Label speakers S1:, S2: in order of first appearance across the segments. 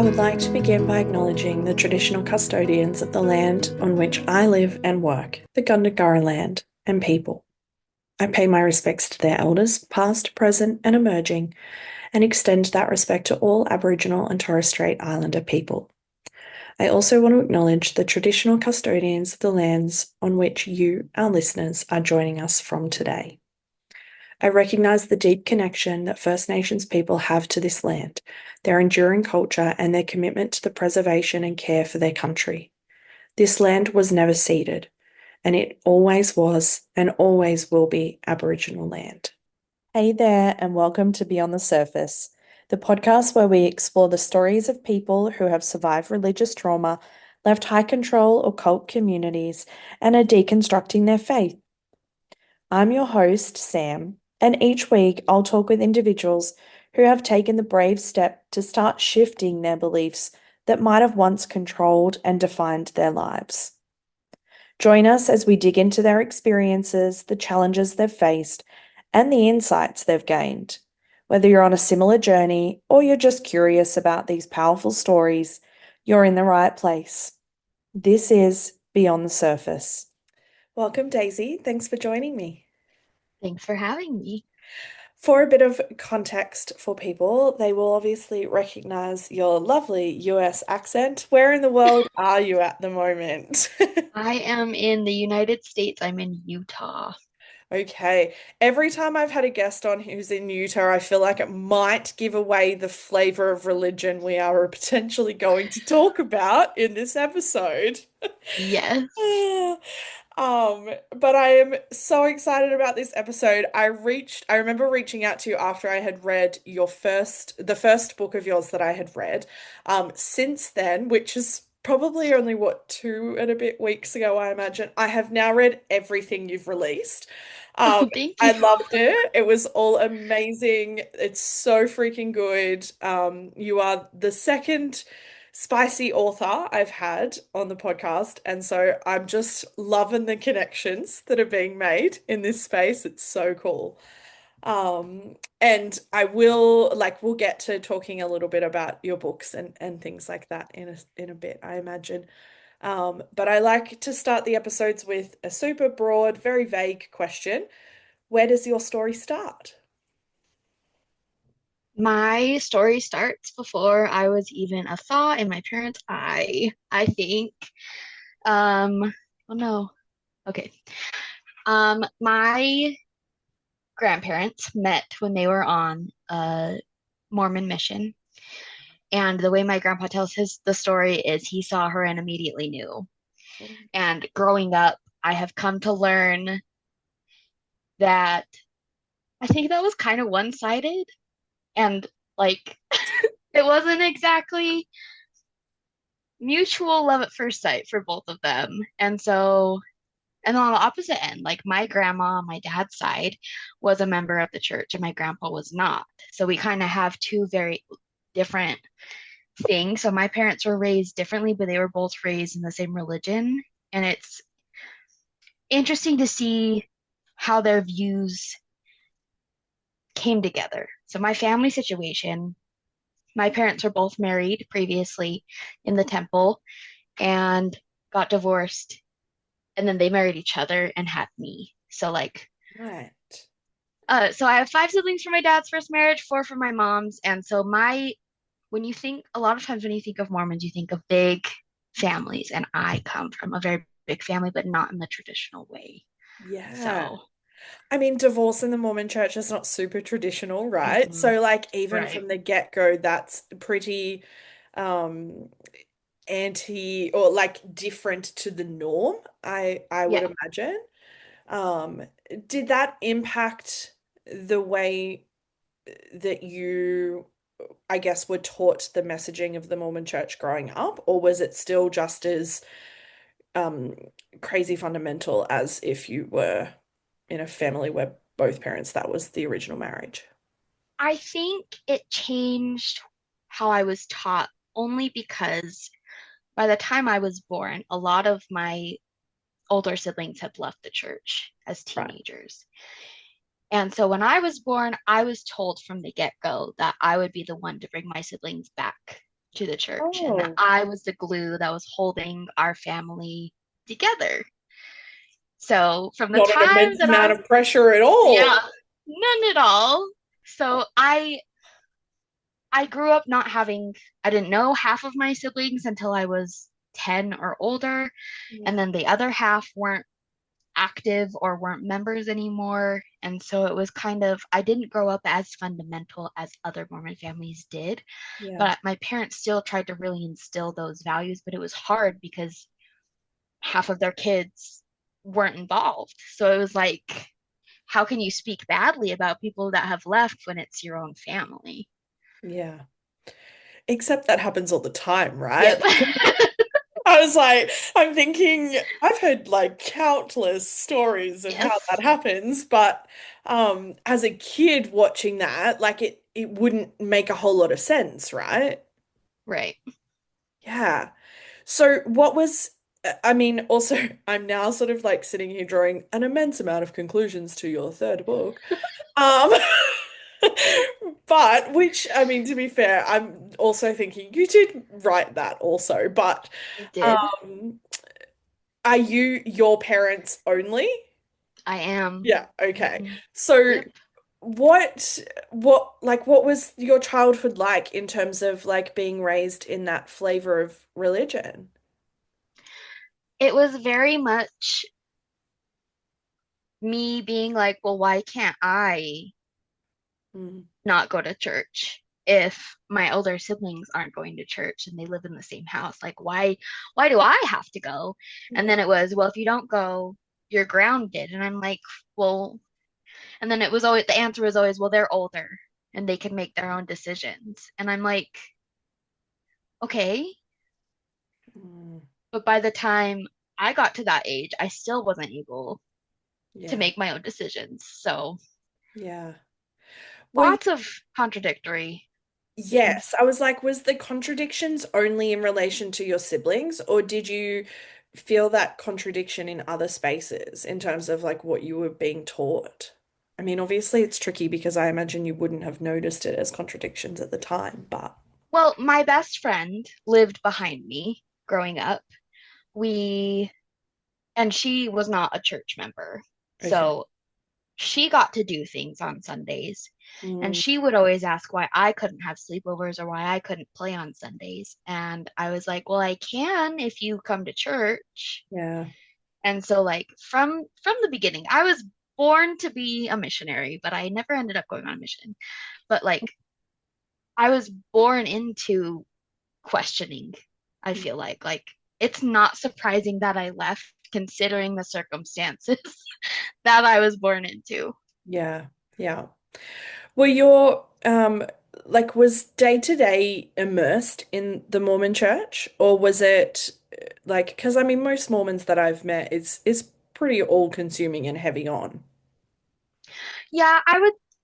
S1: would like to begin by acknowledging the traditional custodians of the land on which I live and work, the Gundungurra land, and people. I pay my respects to their elders, past, present, and emerging, and extend that respect to all Aboriginal and Torres Strait Islander people. I also want to acknowledge the traditional custodians of the lands on which you, our listeners, are joining us from today. I recognise the deep connection that First Nations people have to this land, their enduring culture, and their commitment to the preservation and care for their country. This land was never ceded, and it always was and always will be Aboriginal land. Hey there, and welcome to Beyond the Surface, the podcast where we explore the stories of people who have survived religious trauma, left high control or cult communities, and are deconstructing their faith. I'm your host, Sam, and each week I'll talk with individuals who have taken the brave step to start shifting their beliefs that might have once controlled and defined their lives. Join us as we dig into their experiences, the challenges they've faced, and the insights they've gained. Whether you're on a similar journey or you're just curious about these powerful stories, you're in the right place. This is Beyond the Surface. Welcome, Daisy. Thanks for joining me.
S2: Thanks for having me.
S1: For a bit of context for people, they will obviously recognize your lovely US accent. Where in the world are you at the moment?
S2: I am in the United States. I'm in Utah.
S1: Okay. Every time I've had a guest on who's in Utah, I feel like it might give away the flavor of religion we are potentially going to talk about in this episode.
S2: Yes.
S1: But I am so excited about this episode. I remember reaching out to you after I had read the first book of yours that I had read. Since then, which is probably only what, 2 and a bit weeks ago, I imagine, I have now read everything you've released. Um,
S2: Oh, thank
S1: I
S2: you.
S1: loved it. It was all amazing. It's so freaking good. You are the second spicy author I've had on the podcast. And so I'm just loving the connections that are being made in this space. It's so cool. And we'll get to talking a little bit about your books and things like that in a bit, I imagine. But I like to start the episodes with a super broad, very vague question. Where does your story start?
S2: My story starts before I was even a thought in my parents' eye, I think. Oh no. Okay. My grandparents met when they were on a Mormon mission. And the way my grandpa tells the story is he saw her and immediately knew. And growing up, I have come to learn that I think that was kind of one-sided and like it wasn't exactly mutual love at first sight for both of them. And so, and on the opposite end, like my grandma on my dad's side was a member of the church and my grandpa was not. So we kind of have two very different things. So my parents were raised differently, but they were both raised in the same religion. And it's interesting to see how their views came together. So my family situation, my parents were both married previously in the temple and got divorced, and then they married each other and had me. So like
S1: Right.
S2: so I have five siblings from my dad's first marriage, four from my mom's, and so my when you think a lot of times when you think of Mormons, you think of big families, and I come from a very big family, but not in the traditional way.
S1: Yeah.
S2: So,
S1: I mean, divorce in the Mormon church is not super traditional, right?
S2: mhm,
S1: So, like, even
S2: right.
S1: from the get-go, that's pretty um anti or like different to the norm, I would
S2: Yeah.
S1: imagine. Um, did that impact the way that you, I guess, were taught the messaging of the Mormon church growing up, or was it still just as um crazy fundamental as if you were in a family where both parents, that was the original marriage?
S2: I think it changed how I was taught only because by the time I was born, a lot of my older siblings had left the church as
S1: Right.
S2: teenagers. And so when I was born, I was told from the get-go that I would be the one to bring my siblings back to the church and that
S1: Oh,
S2: I was the glue that was holding our family together. So from the
S1: not an
S2: time
S1: immense
S2: that
S1: amount of pressure at all.
S2: yeah, none at all. So I grew up not having, I didn't know half of my siblings until I was 10 or older, and
S1: Yeah.
S2: then the other half weren't active or weren't members anymore. And so it was kind of, I didn't grow up as fundamental as other Mormon families did,
S1: Yeah.
S2: but my parents still tried to really instill those values, but it was hard because half of their kids weren't involved. So it was like, how can you speak badly about people that have left when it's your own family?
S1: Yeah. Except that happens all the time, right?
S2: Yep.
S1: Like, I was like, I'm thinking, I've heard like countless stories of how
S2: Yes.
S1: that happens, but as a kid watching that, like it wouldn't make a whole lot of sense, right?
S2: Right.
S1: Yeah. So what was I mean, also I'm now sort of like sitting here drawing an immense amount of conclusions to your third book. Um but which I mean to be fair, I'm also thinking you did write that also, but
S2: I did.
S1: um are you your parents only?
S2: I am.
S1: Yeah, okay.
S2: Hmm.
S1: So
S2: Yep.
S1: what what was your childhood like in terms of like being raised in that flavor of religion?
S2: It was very much me being like, well, why can't I
S1: Mm,
S2: not go to church if my older siblings aren't going to church and they live in the same house? Like, why do I have to go? And
S1: yeah.
S2: then it was, well, if you don't go, you're grounded. And I'm like, well, and then it was always the answer was always, well, they're older and they can make their own decisions. And I'm like, okay.
S1: Mm,
S2: But by the time I got to that age, I still wasn't able to
S1: yeah.
S2: make my own decisions. So
S1: Yeah. Well,
S2: lots of contradictory things.
S1: yes, I was like, was the contradictions only in relation to your siblings, or did you feel that contradiction in other spaces in terms of like what you were being taught? I mean, obviously it's tricky because I imagine you wouldn't have noticed it as contradictions at the time, but
S2: Well, my best friend lived behind me growing up. We, and she was not a church member.
S1: okay.
S2: So she got to do things on Sundays. And
S1: Mm,
S2: she would always ask why I couldn't have sleepovers or why I couldn't play on Sundays. And I was like, well, I can if you come to church.
S1: yeah.
S2: And so like from the beginning, I was born to be a missionary, but I never ended up going on a mission. But like I was born into questioning, I feel like it's not surprising that I left considering the circumstances that I was born into.
S1: Yeah. Yeah. Were your like was day to day immersed in the Mormon church, or was it like because I mean most Mormons that I've met is pretty all consuming and heavy on.
S2: Yeah,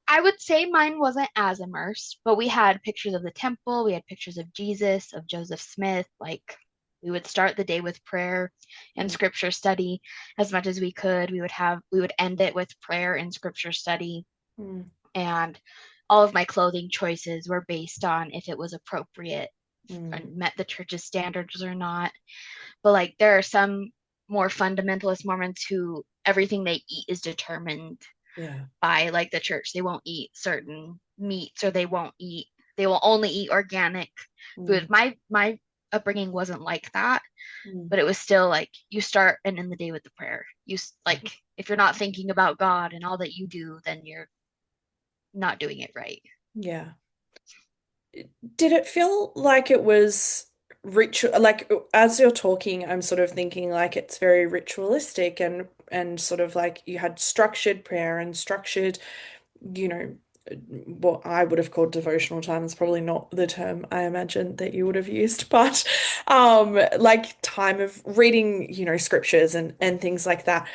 S2: I would say mine wasn't as immersed, but we had pictures of the temple, we had pictures of Jesus, of Joseph Smith, like we would start the day with prayer and
S1: Mm,
S2: scripture study as much as we could. We would end it with prayer and scripture study,
S1: mm,
S2: and all of my clothing choices were based on if it was appropriate
S1: mm,
S2: and met the church's standards or not. But like there are some more fundamentalist Mormons who everything they eat is determined
S1: yeah.
S2: by like the church. They won't eat certain meats or they will only eat organic food.
S1: Mm,
S2: My upbringing wasn't like that,
S1: mm,
S2: but it was still like you start and end the day with the prayer. Like if you're not thinking about God and all that you do, then you're not doing it right.
S1: yeah. Did it feel like it was ritual like as you're talking, I'm sort of thinking like it's very ritualistic and sort of like you had structured prayer and structured you know, what I would have called devotional time is probably not the term I imagine that you would have used, but like time of reading, scriptures and things like that.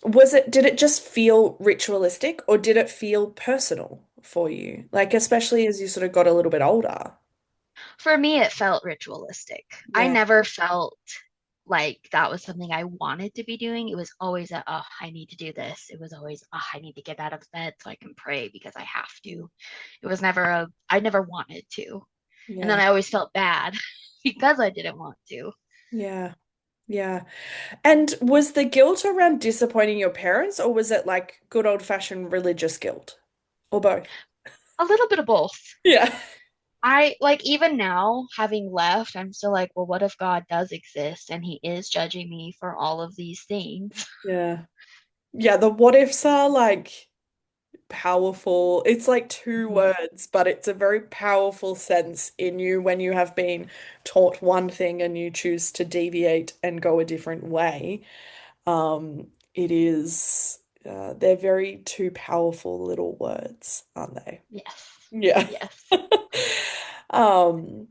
S1: Did it just feel ritualistic or did it feel personal for you? Like especially as you sort of got a little bit older.
S2: For me, it felt ritualistic. I
S1: Yeah.
S2: never felt like that was something I wanted to be doing. It was always a, oh, I need to do this. It was always, oh, I need to get out of bed so I can pray because I have to. It was never a, I never wanted to. And then
S1: Yeah.
S2: I always felt bad because I didn't want to.
S1: Yeah. Yeah. And was the guilt around disappointing your parents, or was it like good old-fashioned religious guilt? Or both?
S2: A little bit of both.
S1: Yeah.
S2: I like even now, having left, I'm still like, well, what if God does exist and he is judging me for all of these things?
S1: Yeah. Yeah, the what ifs are like powerful. It's like two
S2: Mhm.
S1: words, but it's a very powerful sense in you when you have been taught one thing and you choose to deviate and go a different way. It is, they're very two powerful little words, aren't they?
S2: Yes.
S1: Yeah.
S2: Yes.
S1: Um,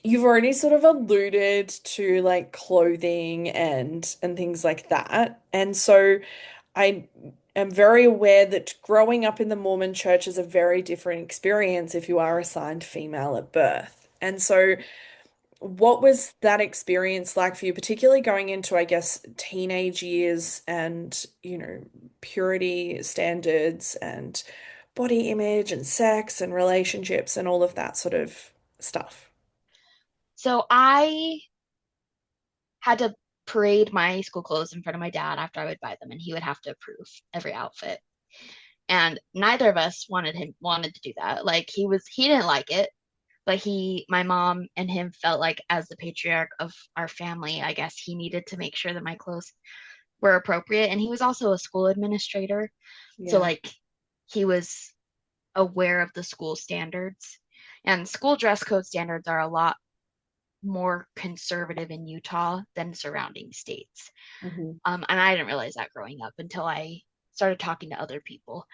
S1: you've already sort of alluded to like clothing and things like that. And so I am very aware that growing up in the Mormon church is a very different experience if you are assigned female at birth. And so what was that experience like for you, particularly going into, I guess, teenage years and, purity standards and body image and sex and relationships and all of that sort of stuff?
S2: So I had to parade my school clothes in front of my dad after I would buy them, and he would have to approve every outfit. And neither of us wanted to do that. Like he didn't like it, but my mom and him felt like as the patriarch of our family, I guess he needed to make sure that my clothes were appropriate. And he was also a school administrator. So
S1: Yeah.
S2: like he was aware of the school standards. And school dress code standards are a lot more conservative in Utah than surrounding states.
S1: Hmm.
S2: And I didn't realize that growing up until I started talking to other people.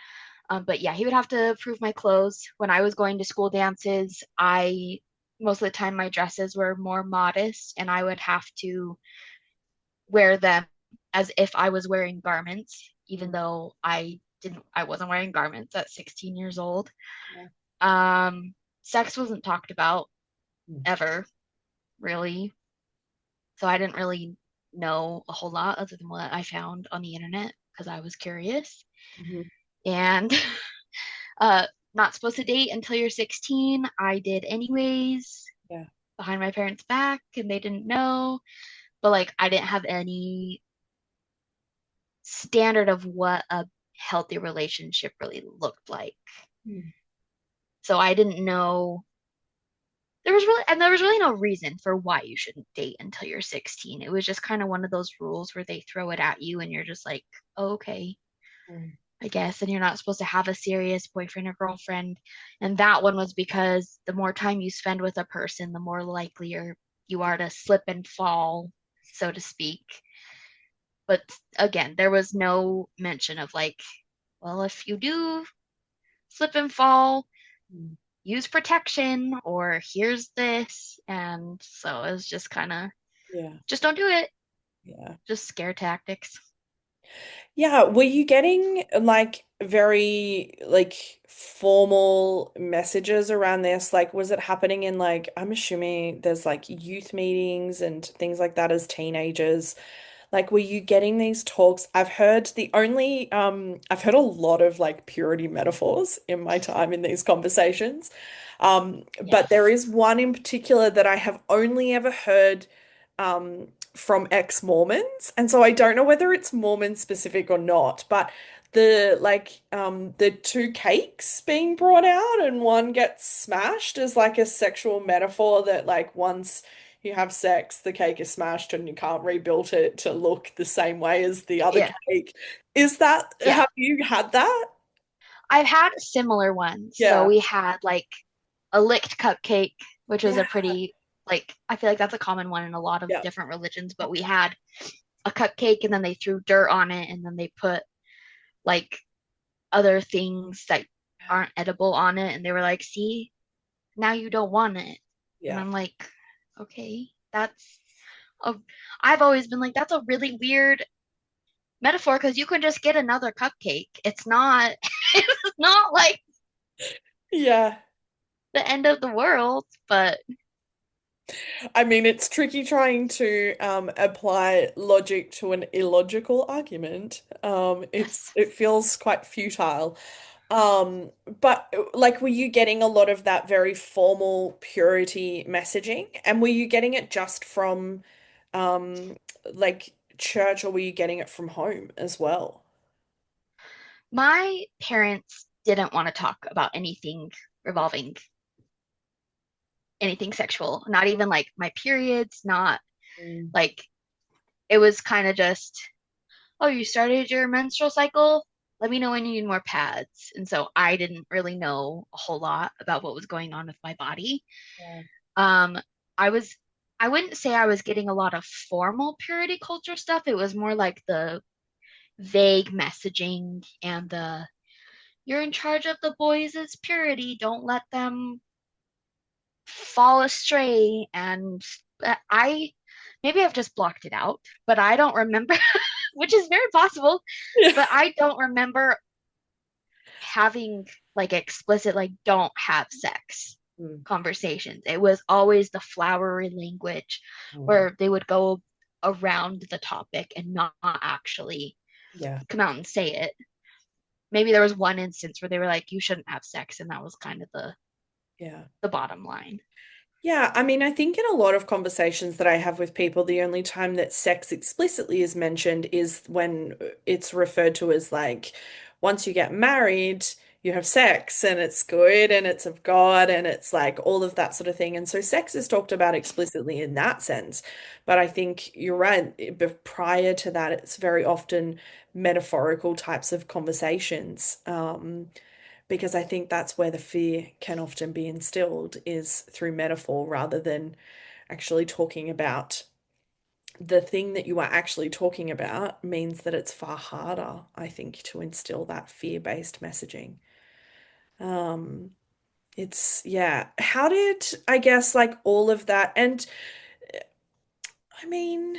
S2: But yeah, he would have to approve my clothes. When I was going to school dances, I most of the time my dresses were more modest and I would have to wear them as if I was wearing garments, even though I wasn't wearing garments at 16 years old.
S1: Yeah.
S2: Um, Sex wasn't talked about
S1: Mm.
S2: ever, really. So I didn't really know a whole lot other than what I found on the internet because I was curious.
S1: Mhm.
S2: And uh not supposed to date until you're 16. I did anyways
S1: Yeah.
S2: behind my parents' back and they didn't know. But like I didn't have any standard of what a healthy relationship really looked like.
S1: Mm.
S2: So I didn't know there was really no reason for why you shouldn't date until you're 16. It was just kind of one of those rules where they throw it at you and you're just like, oh, okay,
S1: Mm.
S2: I guess. And you're not supposed to have a serious boyfriend or girlfriend. And that one was because the more time you spend with a person, the more likely you are to slip and fall, so to speak. But again, there was no mention of like, well, if you do slip and fall,
S1: Mm.
S2: use protection or here's this. And so it was just kind of
S1: Yeah.
S2: just don't do it.
S1: Yeah.
S2: Just scare tactics.
S1: Yeah, were you getting like very like formal messages around this? Like, was it happening in like, I'm assuming there's like youth meetings and things like that as teenagers? Like, were you getting these talks? I've heard a lot of like purity metaphors in my time in these conversations. But there
S2: Yes.
S1: is one in particular that I have only ever heard from ex-Mormons. And so I don't know whether it's Mormon specific or not, but the two cakes being brought out and one gets smashed as like a sexual metaphor that like once you have sex, the cake is smashed and you can't rebuild it to look the same way as the other
S2: Yeah.
S1: cake.
S2: Yeah.
S1: Have you had that?
S2: I've had similar ones. So
S1: Yeah.
S2: we had like a licked cupcake, which was
S1: Yeah.
S2: a pretty like I feel like that's a common one in a lot of
S1: Yeah.
S2: different religions, but we had a cupcake and then they threw dirt on it and then they put like other things that aren't edible on it and they were like, "See, now you don't want it." And
S1: Yeah.
S2: I'm like, "Okay, that's a I've always been like that's a really weird metaphor because you can just get another cupcake. It's not it's not like
S1: Yeah.
S2: the end of the world, but
S1: I mean, it's tricky trying to apply logic to an illogical argument.
S2: yes.
S1: It feels quite futile. Um, but like, were you getting a lot of that very formal purity messaging? And were you getting it just from um like church, or were you getting it from home as well?
S2: My parents didn't want to talk about anything revolving anything sexual, not even like my periods, not
S1: Mm.
S2: like it was kind of just, oh, you started your menstrual cycle? Let me know when you need more pads. And so I didn't really know a whole lot about what was going on with my body.
S1: Yeah.
S2: Um, I was, I wouldn't say I was getting a lot of formal purity culture stuff. It was more like the vague messaging and the you're in charge of the boys' purity. Don't let them fall astray. And I maybe I've just blocked it out, but I don't remember, which is very possible,
S1: Yeah.
S2: but I don't remember having like explicit, like, don't have sex
S1: Mm.
S2: conversations. It was always the flowery language
S1: Mm.
S2: where they would go around the topic and not actually
S1: Yeah.
S2: come out and say it. Maybe there was one instance where they were like, you shouldn't have sex, and that was kind of
S1: Yeah.
S2: the bottom line.
S1: Yeah, I mean, I think in a lot of conversations that I have with people, the only time that sex explicitly is mentioned is when it's referred to as like, once you get married, you have sex and it's good and it's of God and it's like all of that sort of thing. And so sex is talked about explicitly in that sense. But I think you're right. Prior to that, it's very often metaphorical types of conversations. Because I think that's where the fear can often be instilled is through metaphor rather than actually talking about the thing that you are actually talking about means that it's far harder, I think, to instill that fear-based messaging. Um, it's yeah. How did I guess like all of that and I mean,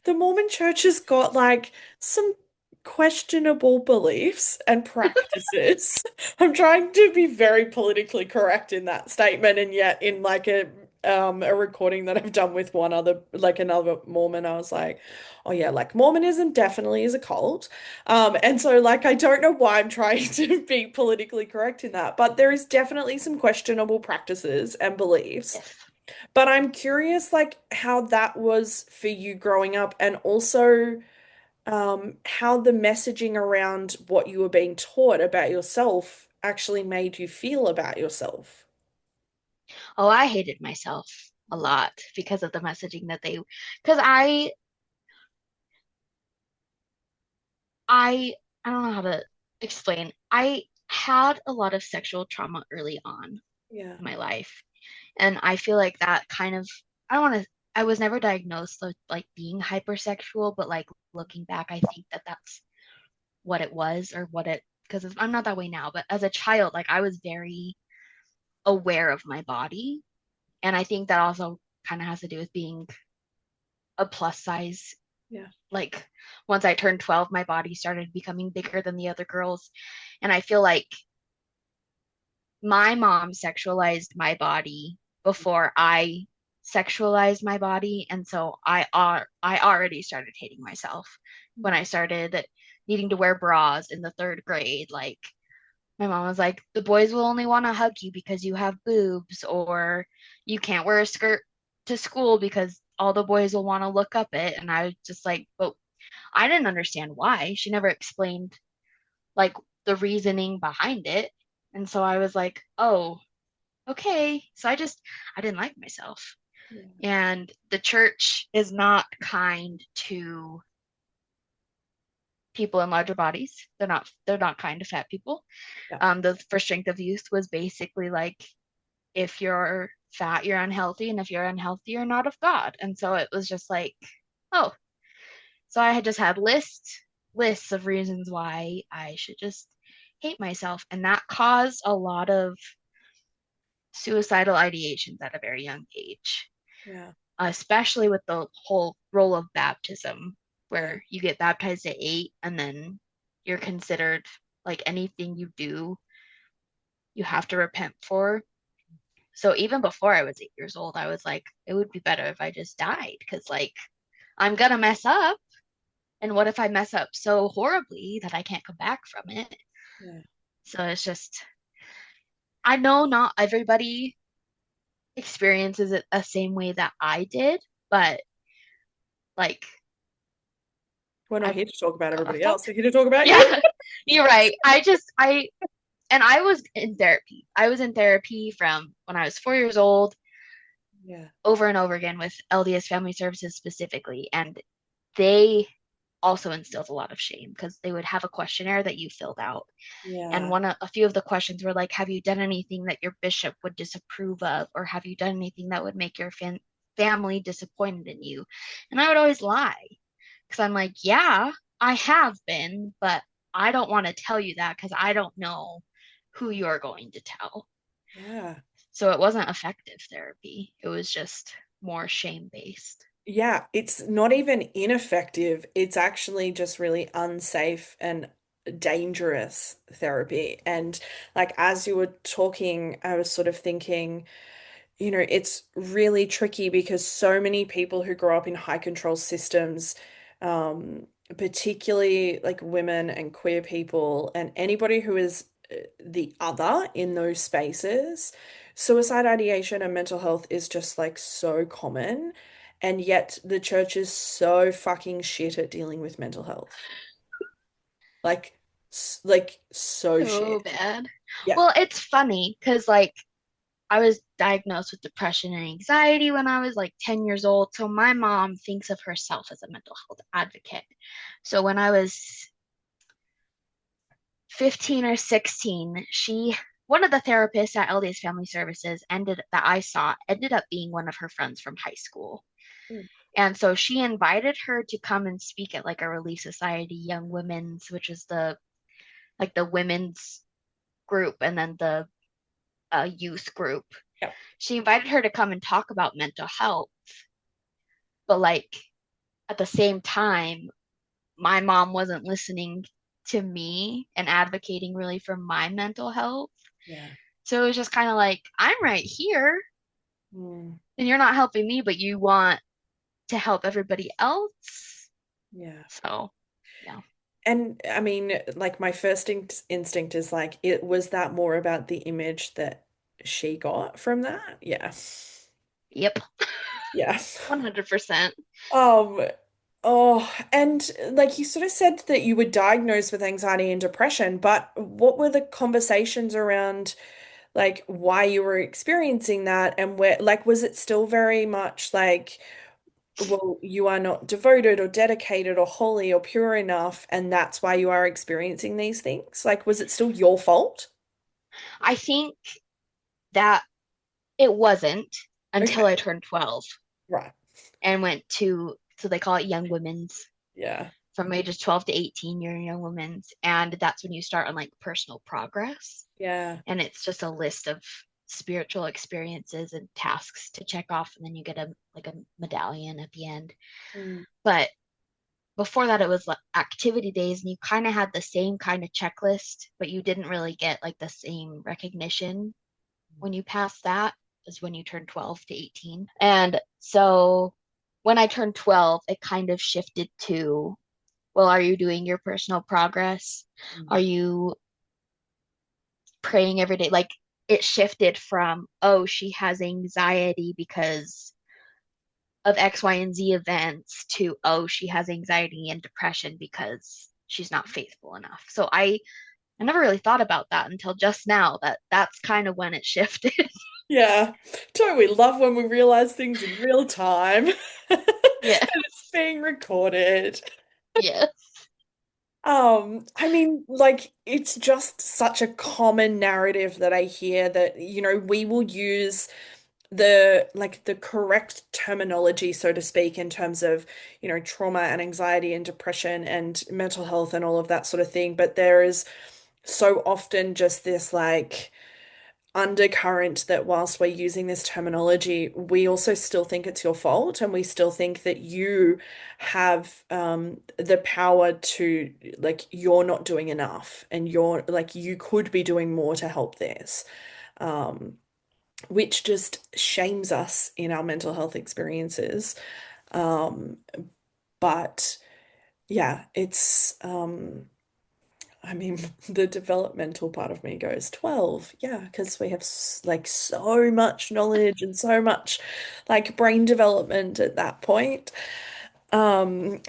S1: the Mormon church has got like some questionable beliefs and practices. I'm trying to be very politically correct in that statement, and yet in like a recording that I've done with one other like another Mormon, I was like, oh yeah, like Mormonism definitely is a cult. And so like I don't know why I'm trying to be politically correct in that, but there is definitely some questionable practices and beliefs.
S2: Yes.
S1: But I'm curious, like, how that was for you growing up, and also how the messaging around what you were being taught about yourself actually made you feel about yourself.
S2: Oh, I hated myself a lot because of the messaging that they, because I don't know how to explain. I had a lot of sexual trauma early on
S1: Yeah.
S2: in my life. And I feel like that kind of, I don't want to, I was never diagnosed with like being hypersexual, but like looking back, I think that that's what it was or what it, because I'm not that way now, but as a child, like I was very aware of my body. And I think that also kind of has to do with being a plus size.
S1: Yeah.
S2: Like once I turned 12, my body started becoming bigger than the other girls. And I feel like my mom sexualized my body before I sexualized my body, and so I already started hating myself when I started needing to wear bras in the third grade. Like my mom was like, the boys will only want to hug you because you have boobs, or you can't wear a skirt to school because all the boys will want to look up it. And I was just like, but I didn't understand why. She never explained like the reasoning behind it. And so I was like, oh, okay. So I didn't like myself.
S1: Yeah.
S2: And the church is not kind to people in larger bodies. They're not kind to fat people.
S1: Yeah.
S2: The first strength of youth was basically like, if you're fat, you're unhealthy, and if you're unhealthy, you're not of God. And so it was just like, oh, so I had just had lists of reasons why I should just hate myself. And that caused a lot of suicidal ideations at a very young age,
S1: Yeah.
S2: especially with the whole role of baptism,
S1: Yeah.
S2: where you get baptized at 8 and then you're considered like anything you do, you have to repent for. So even before I was 8 years old, I was like, it would be better if I just died because, like, I'm gonna mess up. And what if I mess up so horribly that I can't come back from it?
S1: Yeah.
S2: So it's just, I know not everybody experiences it the same way that I did, but like
S1: We're not
S2: I
S1: here to talk about everybody else.
S2: felt,
S1: We're here to talk about you.
S2: yeah, you're right. And I was in therapy. I was in therapy from when I was 4 years old,
S1: Yeah.
S2: over and over again with LDS Family Services specifically. And they also instilled a lot of shame because they would have a questionnaire that you filled out. And
S1: Yeah.
S2: a few of the questions were like, have you done anything that your bishop would disapprove of? Or have you done anything that would make your family disappointed in you? And I would always lie because I'm like, yeah, I have been, but I don't want to tell you that because I don't know who you're going to tell.
S1: Yeah.
S2: So it wasn't effective therapy. It was just more shame based.
S1: Yeah, it's not even ineffective. It's actually just really unsafe and dangerous therapy. And like as you were talking, I was sort of thinking, it's really tricky because so many people who grow up in high control systems, particularly like women and queer people and anybody who is the other in those spaces, suicide ideation and mental health is just like so common. And yet the church is so fucking shit at dealing with mental health. Like, like so
S2: So
S1: shit.
S2: bad.
S1: Yeah.
S2: Well, it's funny because, like, I was diagnosed with depression and anxiety when I was like 10 years old. So my mom thinks of herself as a mental health advocate. So when I was 15 or 16, one of the therapists at LDS Family Services that I saw ended up being one of her friends from high school.
S1: Mm.
S2: And so she invited her to come and speak at like a Relief Society Young Women's, which is the women's group and then the youth group.
S1: Yeah.
S2: She invited her to come and talk about mental health, but like at the same time, my mom wasn't listening to me and advocating really for my mental health.
S1: Yeah.
S2: So it was just kind of like, I'm right here
S1: Mm.
S2: and you're not helping me, but you want to help everybody else.
S1: Yeah.
S2: So, yeah.
S1: And I mean, like my first instinct is like, it was that more about the image that she got from that? Yeah.
S2: Yep.
S1: Yeah.
S2: 100%.
S1: Um, and like you sort of said that you were diagnosed with anxiety and depression, but what were the conversations around like why you were experiencing that and where, like, was it still very much like, well, you are not devoted or dedicated or holy or pure enough, and that's why you are experiencing these things? Like, was it still your fault?
S2: I think that it wasn't
S1: Okay.
S2: until I turned 12
S1: Right.
S2: and went to, so they call it Young Women's.
S1: Yeah.
S2: From ages 12 to 18, you're in Young Women's. And that's when you start on like personal progress.
S1: Yeah.
S2: And it's just a list of spiritual experiences and tasks to check off. And then you get a medallion at the end.
S1: Mm.
S2: But before that, it was like activity days, and you kind of had the same kind of checklist, but you didn't really get like the same recognition when you passed that as when you turned 12 to 18. And so when I turned 12, it kind of shifted to, well, are you doing your personal progress?
S1: Mm.
S2: Are you praying every day? Like it shifted from, oh, she has anxiety because of X, Y, and Z events to, oh, she has anxiety and depression because she's not faithful enough. So I never really thought about that until just now that that's kind of when it shifted.
S1: Yeah. Don't we love when we realize things in real time and
S2: Yeah.
S1: it's being recorded?
S2: Yeah.
S1: I mean, like, it's just such a common narrative that I hear that, we will use the correct terminology, so to speak, in terms of, trauma and anxiety and depression and mental health and all of that sort of thing. But there is so often just this like undercurrent that whilst we're using this terminology, we also still think it's your fault and we still think that you have the power to, like, you're not doing enough and you're like, you could be doing more to help this, um, which just shames us in our mental health experiences. Um, but yeah, it's I mean, the developmental part of me goes 12. Yeah, because we have like so much knowledge and so much like brain development at that point. I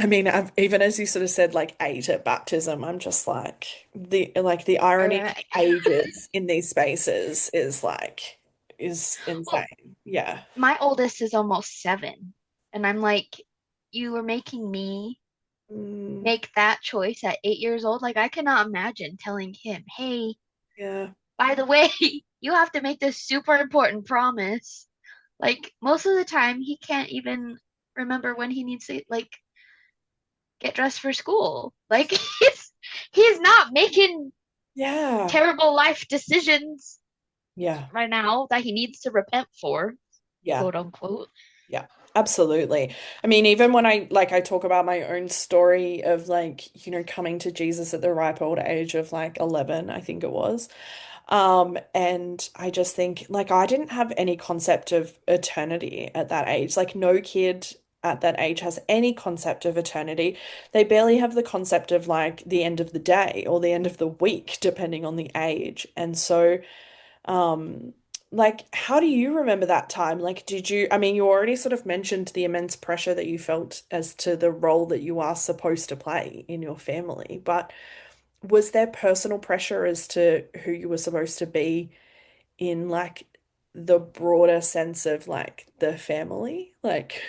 S1: mean, even as you sort of said, like 8 at baptism, I'm just like the irony
S2: Or,
S1: of ages in these spaces is
S2: well,
S1: insane. Yeah.
S2: my oldest is almost 7, and I'm like, you were making me
S1: Mm,
S2: make that choice at 8 years old. Like, I cannot imagine telling him, hey,
S1: yeah.
S2: by the way, you have to make this super important promise. Like, most of the time, he can't even remember when he needs to, like, get dressed for school. Like, he's not making
S1: Yeah.
S2: terrible life decisions
S1: Yeah.
S2: right now that he needs to repent for,
S1: Yeah.
S2: quote unquote.
S1: Yeah, absolutely. I mean, even when I talk about my own story of like, coming to Jesus at the ripe old age of like 11, I think it was. And I just think like I didn't have any concept of eternity at that age. Like no kid at that age has any concept of eternity. They barely have the concept of like the end of the day or the end of the week, depending on the age. And so um, like, how do you remember that time? Like, I mean, you already sort of mentioned the immense pressure that you felt as to the role that you are supposed to play in your family, but was there personal pressure as to who you were supposed to be in like the broader sense of like the family, like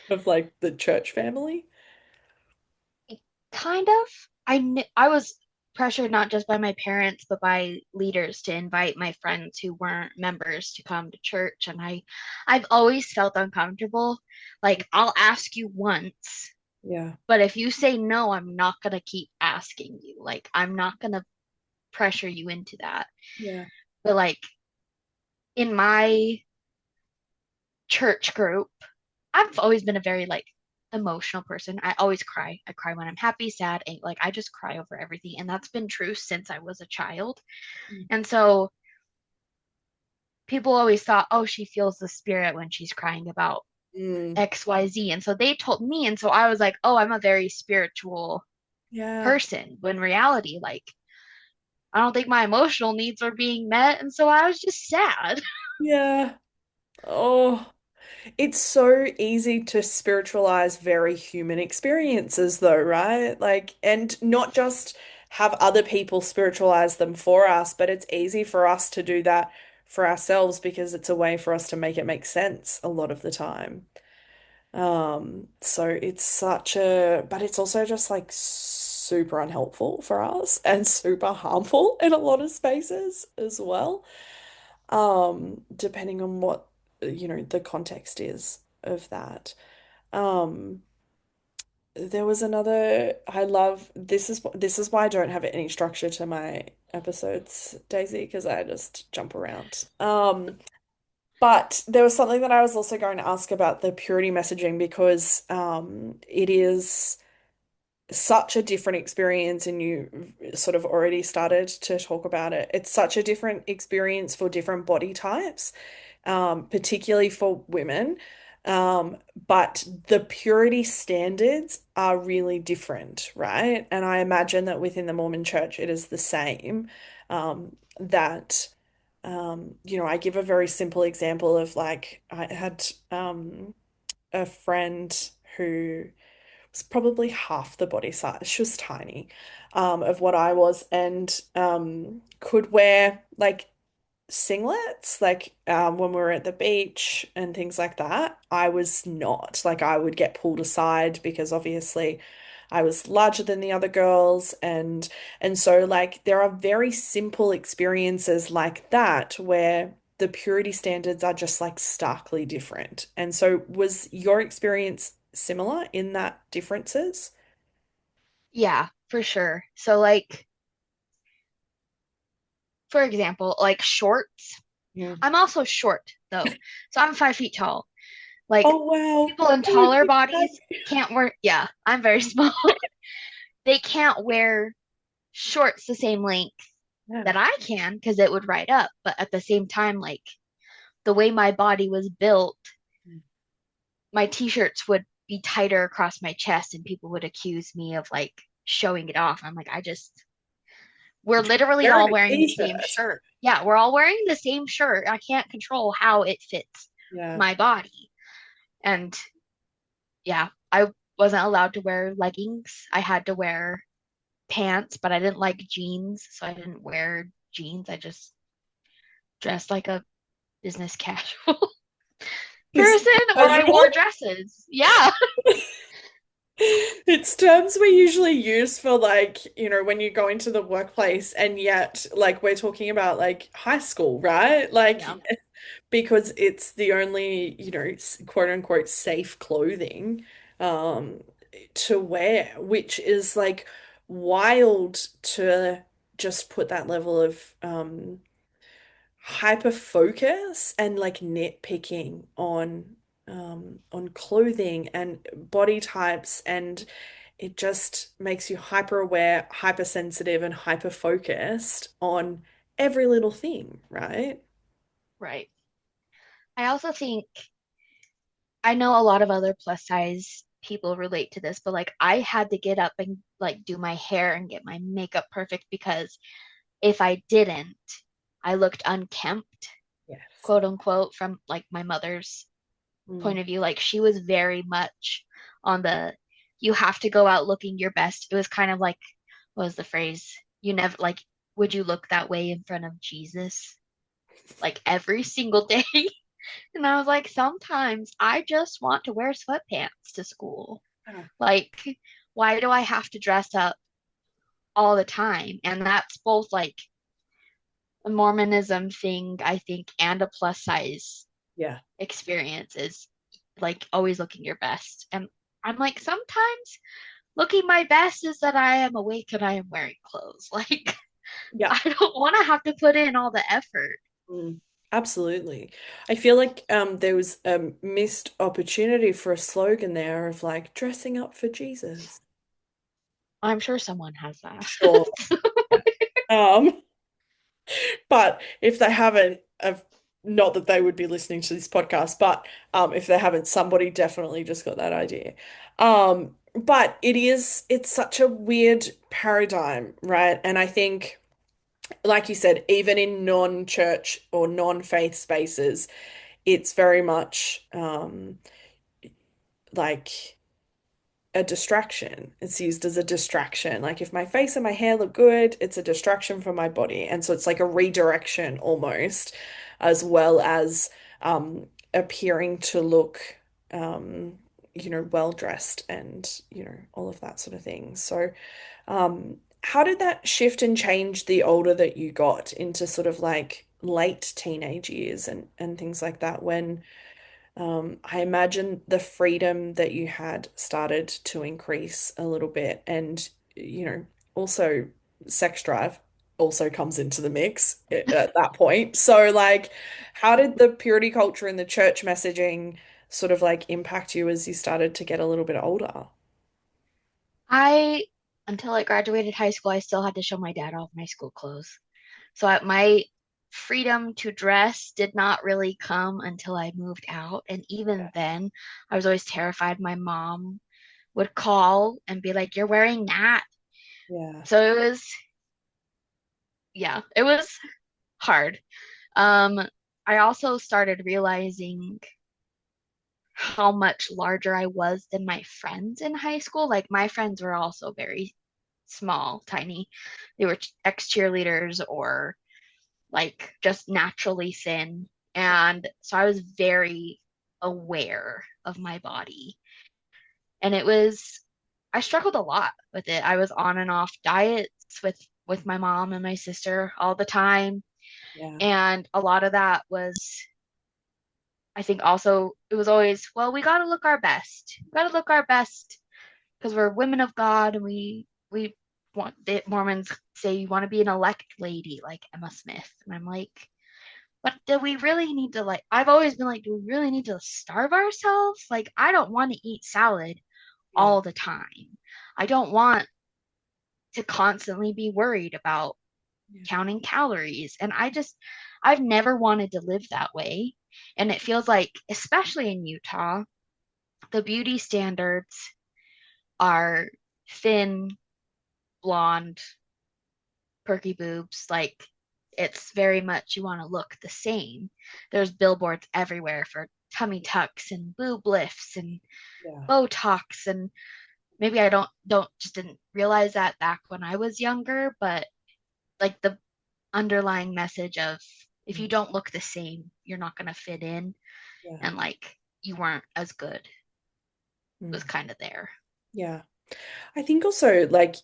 S1: of like the church family?
S2: Kind of. I was pressured not just by my parents, but by leaders to invite my friends who weren't members to come to church. And I've always felt uncomfortable. Like, I'll ask you once,
S1: Yeah.
S2: but if you say no, I'm not gonna keep asking you. Like, I'm not gonna pressure you into that.
S1: Yeah.
S2: But like in my church group, I've always been a very like emotional person. I always cry. I cry when I'm happy, sad, and like I just cry over everything. And that's been true since I was a child. And so people always thought, oh, she feels the spirit when she's crying about
S1: Mm.
S2: XYZ. And so they told me, and so I was like, oh, I'm a very spiritual
S1: Yeah.
S2: person. When reality, like, I don't think my emotional needs are being met. And so I was just sad.
S1: Yeah. Oh. It's so easy to spiritualize very human experiences, though, right? Like, and not just have other people spiritualize them for us, but it's easy for us to do that for ourselves because it's a way for us to make it make sense a lot of the time. So it's but it's also just like super unhelpful for us and super harmful in a lot of spaces as well, depending on what, the context is of that. Um, there was another, I love, this is why I don't have any structure to my episodes, Daisy, because I just jump around. But there was something that I was also going to ask about the purity messaging because it is such a different experience, and you sort of already started to talk about it. It's such a different experience for different body types, particularly for women. But the purity standards are really different, right? And I imagine that within the Mormon church, it is the same. That I give a very simple example of like I had a friend who was probably half the body size. She was tiny, of what I was, and could wear like singlets, like when we were at the beach and things like that. I was not. Like I would get pulled aside because obviously I was larger than the other girls, and so like there are very simple experiences like that where the purity standards are just like starkly different. And so was your experience similar in that differences?
S2: Yeah, for sure. So like for example, like shorts.
S1: Mm.
S2: I'm also short though. So I'm 5 feet tall. Like
S1: Oh wow.
S2: people in
S1: Oh,
S2: taller
S1: big
S2: bodies
S1: daddy.
S2: can't wear, yeah, I'm very small. They can't wear shorts the same length
S1: Yeah.
S2: that I can because it would ride up. But at the same time, like the way my body was built, my t-shirts would be tighter across my chest and people would accuse me of like showing it off. I'm like, I just we're literally
S1: Wearing
S2: all
S1: a
S2: wearing the same
S1: t-shirt.
S2: shirt. Yeah, we're all wearing the same shirt. I can't control how it fits
S1: Yeah.
S2: my body. And yeah, I wasn't allowed to wear leggings. I had to wear pants, but I didn't like jeans, so I didn't wear jeans. I just dressed like a business casual
S1: Business
S2: person, or I wore
S1: casual.
S2: dresses. Yeah.
S1: It's terms we usually use for like, when you go into the workplace, and yet like we're talking about like high school, right?
S2: Yeah.
S1: Like because it's the only, quote unquote safe clothing um to wear, which is like wild to just put that level of hyper focus and like nitpicking on clothing and body types, and it just makes you hyper aware, hypersensitive, and hyper focused on every little thing, right?
S2: Right. I also think I know a lot of other plus size people relate to this, but like I had to get up and like do my hair and get my makeup perfect because if I didn't, I looked unkempt,
S1: Yes.
S2: quote unquote, from like my mother's
S1: Mm.
S2: point of view. Like she was very much on the you have to go out looking your best. It was kind of like, what was the phrase? You never like, would you look that way in front of Jesus? Like every single day. And I was like, sometimes I just want to wear sweatpants to school.
S1: Ah,
S2: Like, why do I have to dress up all the time? And that's both like a Mormonism thing, I think, and a plus size
S1: yeah.
S2: experience is like always looking your best. And I'm like, sometimes looking my best is that I am awake and I am wearing clothes. Like,
S1: Yeah.
S2: I don't want to have to put in all the effort.
S1: Mm. Absolutely. I feel like there was a missed opportunity for a slogan there of like dressing up for Jesus.
S2: I'm sure someone has that.
S1: Sure. Yeah. Um, but if they haven't, not that they would be listening to this podcast, but if they haven't, somebody definitely just got that idea. But it's such a weird paradigm, right? And I think, like you said, even in non-church or non-faith spaces, it's very much like a distraction. It's used as a distraction. Like if my face and my hair look good, it's a distraction from my body. And so it's like a redirection almost, as well as appearing to look well dressed and, all of that sort of thing. So how did that shift and change the older that you got into sort of like late teenage years and things like that when I imagine the freedom that you had started to increase a little bit, and also sex drive also comes into the mix at that point. So, like, how did the purity culture and the church messaging sort of like impact you as you started to get a little bit older?
S2: I, until I graduated high school, I still had to show my dad all of my school clothes. So my freedom to dress did not really come until I moved out. And even then, I was always terrified my mom would call and be like, "You're wearing that."
S1: Yeah.
S2: So it was, yeah, it was hard. Um, I also started realizing how much larger I was than my friends in high school. Like my friends were also very small, tiny. They were ex cheerleaders or like just naturally thin. And so I was very aware of my body. And I struggled a lot with it. I was on and off diets with my mom and my sister all the time.
S1: Yeah.
S2: And a lot of that was, I think also, it was always, well, we got to look our best. We got to look our best because we're women of God and we want the Mormons say you want to be an elect lady like Emma Smith. And I'm like, but do we really need to like I've always been like, do we really need to starve ourselves? Like I don't want to eat salad
S1: Yeah.
S2: all the time. I don't want to constantly be worried about
S1: Yeah.
S2: counting calories. And I've never wanted to live that way. And it feels like, especially in Utah, the beauty standards are thin, blonde, perky boobs. Like it's very much you want to look the same. There's billboards everywhere for tummy tucks and boob lifts and
S1: Yeah.
S2: Botox, and maybe I don't just didn't realize that back when I was younger, but like the underlying message of if you
S1: Mm.
S2: don't look the same, you're not going to fit in,
S1: Yeah.
S2: and like you weren't as good was
S1: Mm.
S2: kind of there.
S1: Yeah. I think also, like,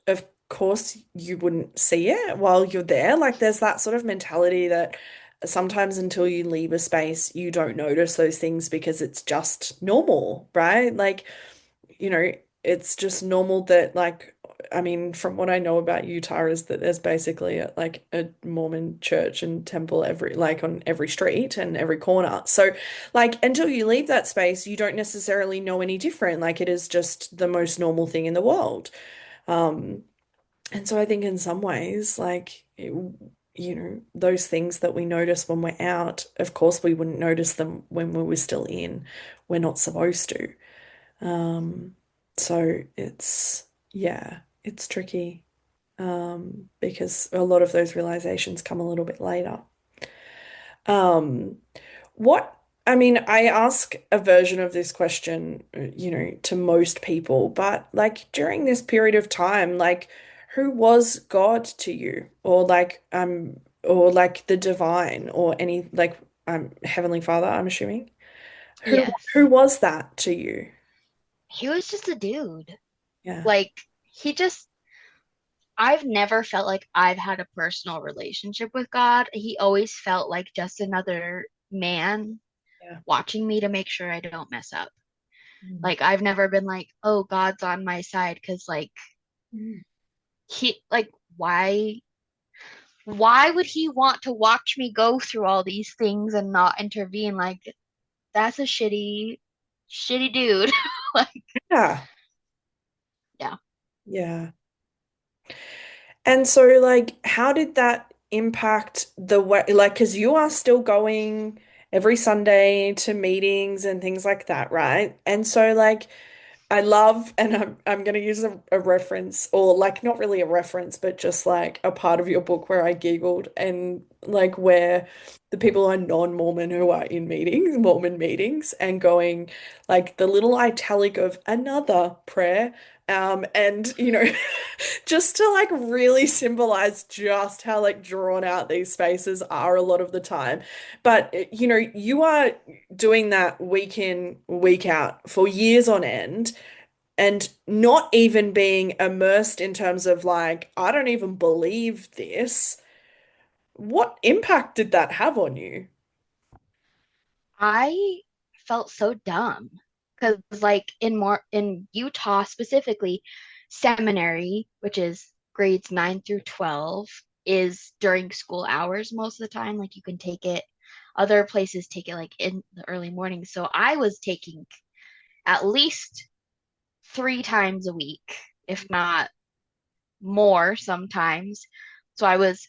S1: of course, you wouldn't see it while you're there. Like, there's that sort of mentality that sometimes until you leave a space, you don't notice those things because it's just normal, right? Like, you know, it's just normal that, like, I mean, from what I know about Utah is that there's basically like a Mormon church and temple every like on every street and every corner. So, like, until you leave that space, you don't necessarily know any different. Like, it is just the most normal thing in the world. Um, and so I think in some ways, like, those things that we notice when we're out, of course, we wouldn't notice them when we were still in. We're not supposed to. Um, so yeah, it's tricky, because a lot of those realizations come a little bit later. Um, what, I mean, I ask a version of this question, to most people, but like during this period of time, like who was God to you? Or like the divine or any like Heavenly Father, I'm assuming. Who
S2: Yes.
S1: who was that to you?
S2: He was just a dude.
S1: Yeah.
S2: Like he just I've never felt like I've had a personal relationship with God. He always felt like just another man
S1: Yeah.
S2: watching me to make sure I don't mess up.
S1: Mm.
S2: Like I've never been like, "Oh, God's on my side," because like
S1: Mm.
S2: he like why would he want to watch me go through all these things and not intervene? Like that's a shitty dude. Like
S1: Yeah.
S2: yeah.
S1: Yeah. And so, like, how did that impact the way, like, because you are still going every Sunday to meetings and things like that, right? And so, like, I love, and I'm going to use a reference, or like not really a reference, but just like a part of your book where I giggled and like where the people are non-Mormon who are in meetings, Mormon meetings, and going like the little italic of another prayer. And just to like really symbolize just how like drawn out these spaces are a lot of the time. But you are doing that week in, week out for years on end and not even being immersed in terms of like, I don't even believe this. What impact did that have on you?
S2: I felt so dumb because like in Utah specifically, seminary, which is grades 9 through 12, is during school hours most of the time. Like you can take it, other places take it like in the early morning. So I was taking at least 3 times a week, if not more sometimes. So I was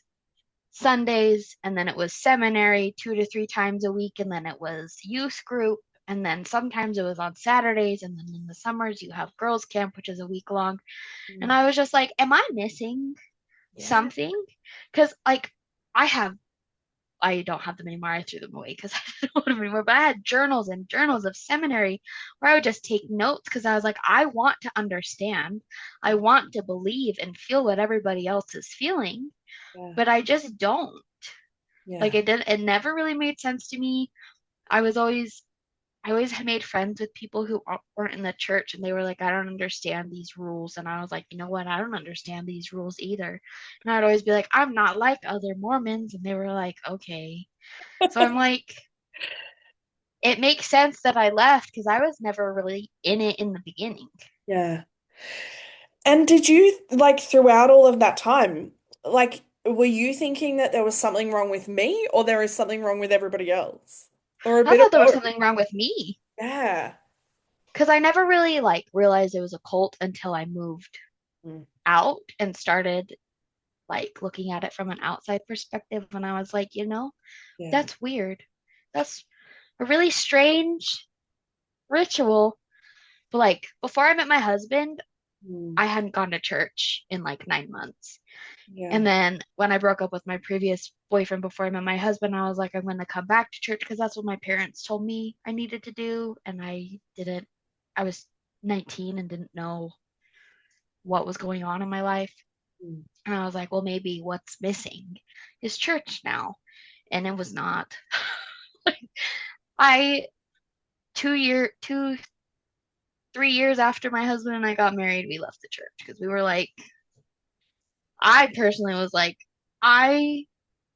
S2: Sundays, and then it was seminary 2 to 3 times a week, and then it was youth group, and then sometimes it was on Saturdays, and then in the summers you have girls' camp, which is a week long. And
S1: Mm.
S2: I was just like, am I missing
S1: Yeah,
S2: something? Because like I don't have them anymore. I threw them away because I didn't want them anymore. But I had journals and journals of seminary where I would just take notes because I was like, I want to understand. I want to believe and feel what everybody else is feeling,
S1: yeah,
S2: but I just don't. Like
S1: yeah,
S2: it never really made sense to me. I was always I always had made friends with people who weren't in the church and they were like, I don't understand these rules. And I was like, you know what? I don't understand these rules either. And I'd always be like, I'm not like other Mormons. And they were like, okay. So I'm like, it makes sense that I left because I was never really in it in the beginning.
S1: yeah. And did you like throughout all of that time, like, were you thinking that there was something wrong with me or there is something wrong with everybody else? Or a
S2: I
S1: bit of
S2: thought there was
S1: both?
S2: something wrong with me
S1: Yeah.
S2: because I never really like realized it was a cult until I moved
S1: Mm.
S2: out and started like looking at it from an outside perspective when I was like,
S1: Yeah.
S2: that's weird. That's a really strange ritual. But like before I met my husband,
S1: Mm.
S2: I hadn't gone to church in like 9 months.
S1: Yeah.
S2: And then when I broke up with my previous boyfriend before I met my husband, I was like, I'm going to come back to church because that's what my parents told me I needed to do. And I didn't, I was 19 and didn't know what was going on in my life.
S1: Mm.
S2: And I was like, well, maybe what's missing is church now. And it was not. I, 3 years after my husband and I got married, we left the church because we were like, I personally was like, I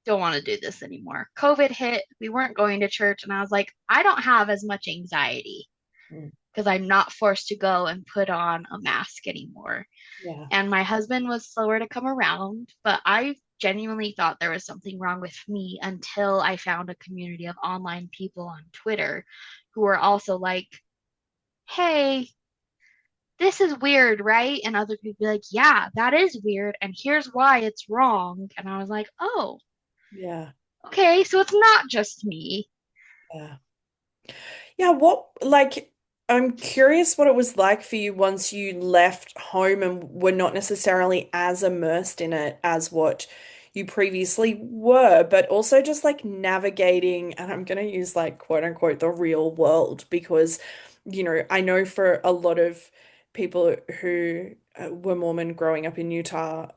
S2: don't want to do this anymore. COVID hit, we weren't going to church, and I was like, I don't have as much anxiety
S1: Mm.
S2: because I'm not forced to go and put on a mask anymore.
S1: Yeah.
S2: And my husband was slower to come around, but I genuinely thought there was something wrong with me until I found a community of online people on Twitter who were also like, hey, this is weird, right? And other people be like, yeah, that is weird. And here's why it's wrong. And I was like, oh,
S1: Yeah.
S2: okay. So it's not just me.
S1: Yeah. Yeah, what, like, I'm curious what it was like for you once you left home and were not necessarily as immersed in it as what you previously were, but also just like navigating, and I'm going to use like quote unquote the real world because, I know for a lot of people who were Mormon growing up in Utah,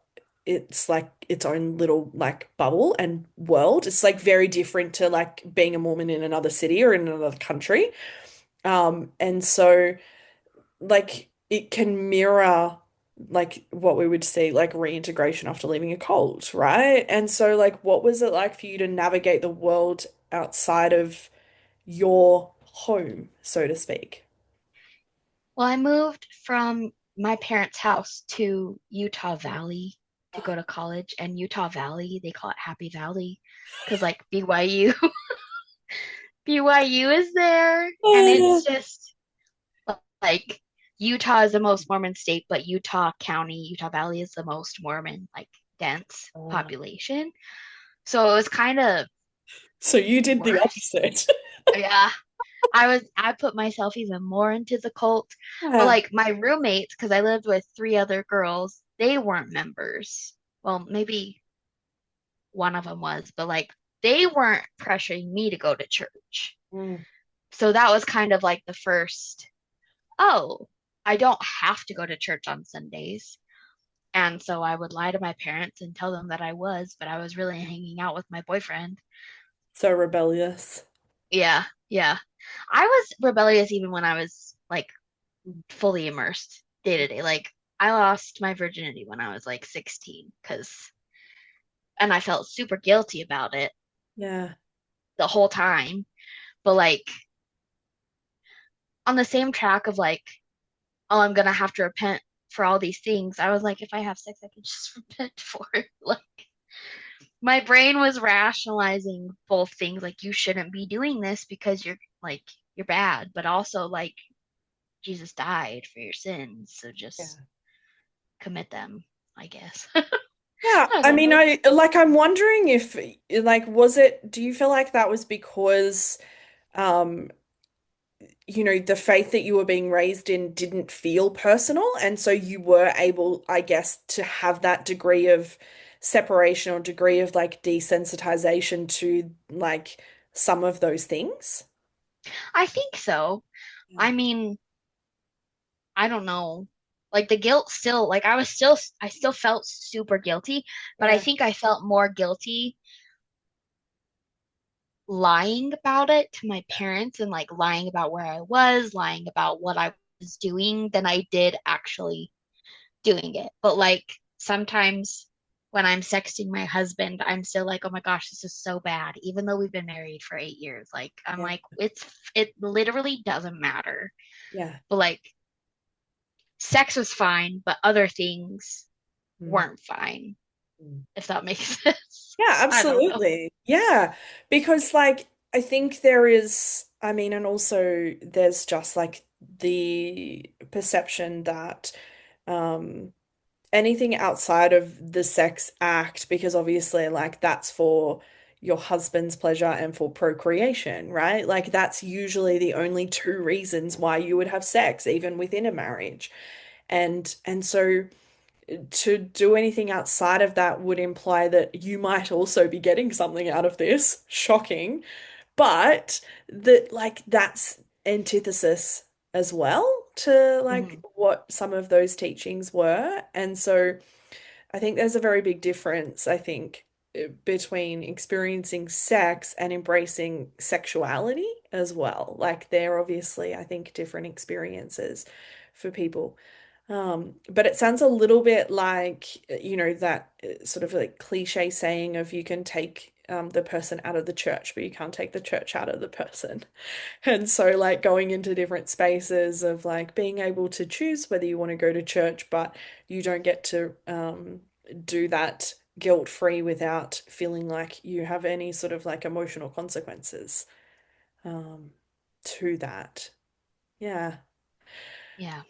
S1: it's like its own little like bubble and world. It's like very different to like being a Mormon in another city or in another country. And so like it can mirror like what we would see like reintegration after leaving a cult, right? And so like what was it like for you to navigate the world outside of your home, so to speak?
S2: Well, I moved from my parents' house to Utah Valley to go to college. And Utah Valley, they call it Happy Valley because like BYU, BYU is there. And it's just like Utah is the most Mormon state, but Utah County, Utah Valley is the most Mormon, like dense population. So it was kind of
S1: So you did the
S2: worse.
S1: opposite.
S2: Yeah. I put myself even more into the cult. But
S1: Yeah.
S2: like my roommates, because I lived with three other girls, they weren't members. Well, maybe one of them was, but like they weren't pressuring me to go to church.
S1: Mm.
S2: So that was kind of like the first, oh, I don't have to go to church on Sundays. And so I would lie to my parents and tell them that I was, but I was really hanging out with my boyfriend.
S1: So rebellious.
S2: Yeah, yeah. I was rebellious even when I was like fully immersed day to day. Like I lost my virginity when I was like 16 and I felt super guilty about it
S1: Yeah.
S2: the whole time. But like on the same track of like, oh, I'm gonna have to repent for all these things. I was like, if I have sex, I can just repent for it. Like my brain was rationalizing both things. Like you shouldn't be doing this because you're bad, but also like Jesus died for your sins, so
S1: Yeah.
S2: just commit them, I guess.
S1: Yeah,
S2: I
S1: I
S2: don't
S1: mean,
S2: know.
S1: I'm wondering if like do you feel like that was because um the faith that you were being raised in didn't feel personal, and so you were able, I guess, to have that degree of separation or degree of like desensitization to like some of those things?
S2: I think so.
S1: Yeah.
S2: I mean, I don't know. Like the guilt still, like I still felt super guilty, but I
S1: Yeah.
S2: think I felt more guilty lying about it to my parents and like lying about where I was, lying about what I was doing than I did actually doing it. But like sometimes when I'm sexting my husband, I'm still like, oh my gosh, this is so bad. Even though we've been married for 8 years, like I'm
S1: Yeah.
S2: like, it literally doesn't matter.
S1: Yeah.
S2: But like sex was fine, but other things
S1: Mm.
S2: weren't fine,
S1: Mm.
S2: if that makes sense.
S1: Yeah,
S2: I don't know.
S1: absolutely. Yeah, because like I think there is, I mean, and also there's just like the perception that um anything outside of the sex act, because obviously like that's for your husband's pleasure and for procreation, right? Like that's usually the only two reasons why you would have sex, even within a marriage. And so to do anything outside of that would imply that you might also be getting something out of this. Shocking. But that like that's antithesis as well to like
S2: Mhm.
S1: what some of those teachings were. And so I think there's a very big difference, I think, between experiencing sex and embracing sexuality as well. Like they're obviously, I think, different experiences for people. But it sounds a little bit like, that sort of like cliche saying of you can take the person out of the church, but you can't take the church out of the person. And so, like, going into different spaces of like being able to choose whether you want to go to church, but you don't get to do that guilt-free without feeling like you have any sort of like emotional consequences um, to that. Yeah.
S2: Yeah.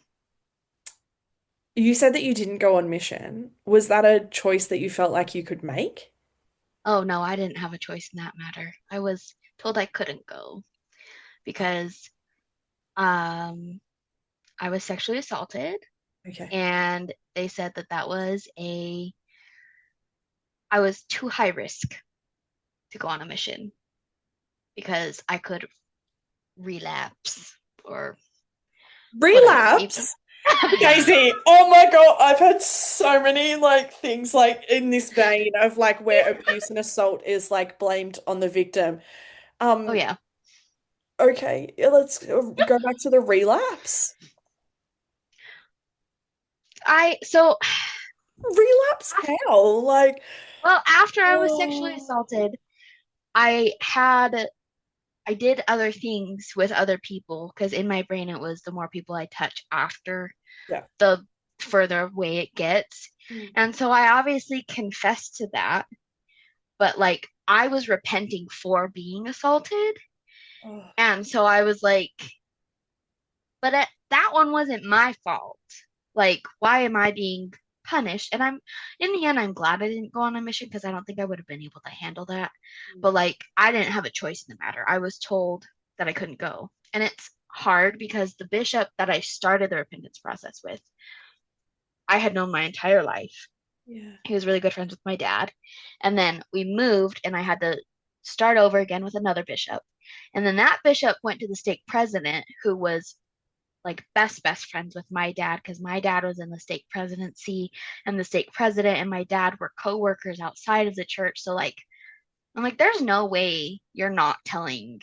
S1: You said that you didn't go on mission. Was that a choice that you felt like you could make?
S2: Oh no, I didn't have a choice in that matter. I was told I couldn't go because um I was sexually assaulted,
S1: Okay.
S2: and they said that I was too high risk to go on a mission because I could relapse or whatever. Even
S1: Relapse? Daisy, oh my God, I've had so many like things like in this vein of like where abuse and assault is like blamed on the victim.
S2: oh
S1: Um,
S2: yeah.
S1: okay, yeah, let's go back to the relapse.
S2: I so
S1: Relapse how? Like,
S2: well, after I was sexually
S1: oh,
S2: assaulted, I had I did other things with other people because in my brain it was the more people I touch after,
S1: yeah.
S2: the further away it gets.
S1: Mm.
S2: And so I obviously confessed to that, but like I was repenting for being assaulted.
S1: Oh,
S2: And so I was like, that one wasn't my fault. Like, why am I being punished? And in the end, I'm glad I didn't go on a mission because I don't think I would have been able to handle that. But like, I didn't have a choice in the matter. I was told that I couldn't go. And it's hard because the bishop that I started the repentance process with, I had known my entire life.
S1: yeah.
S2: He was really good friends with my dad. And then we moved, and I had to start over again with another bishop. And then that bishop went to the stake president, who was like best friends with my dad because my dad was in the stake presidency, and the stake president and my dad were co-workers outside of the church. So like I'm like, there's no way you're not telling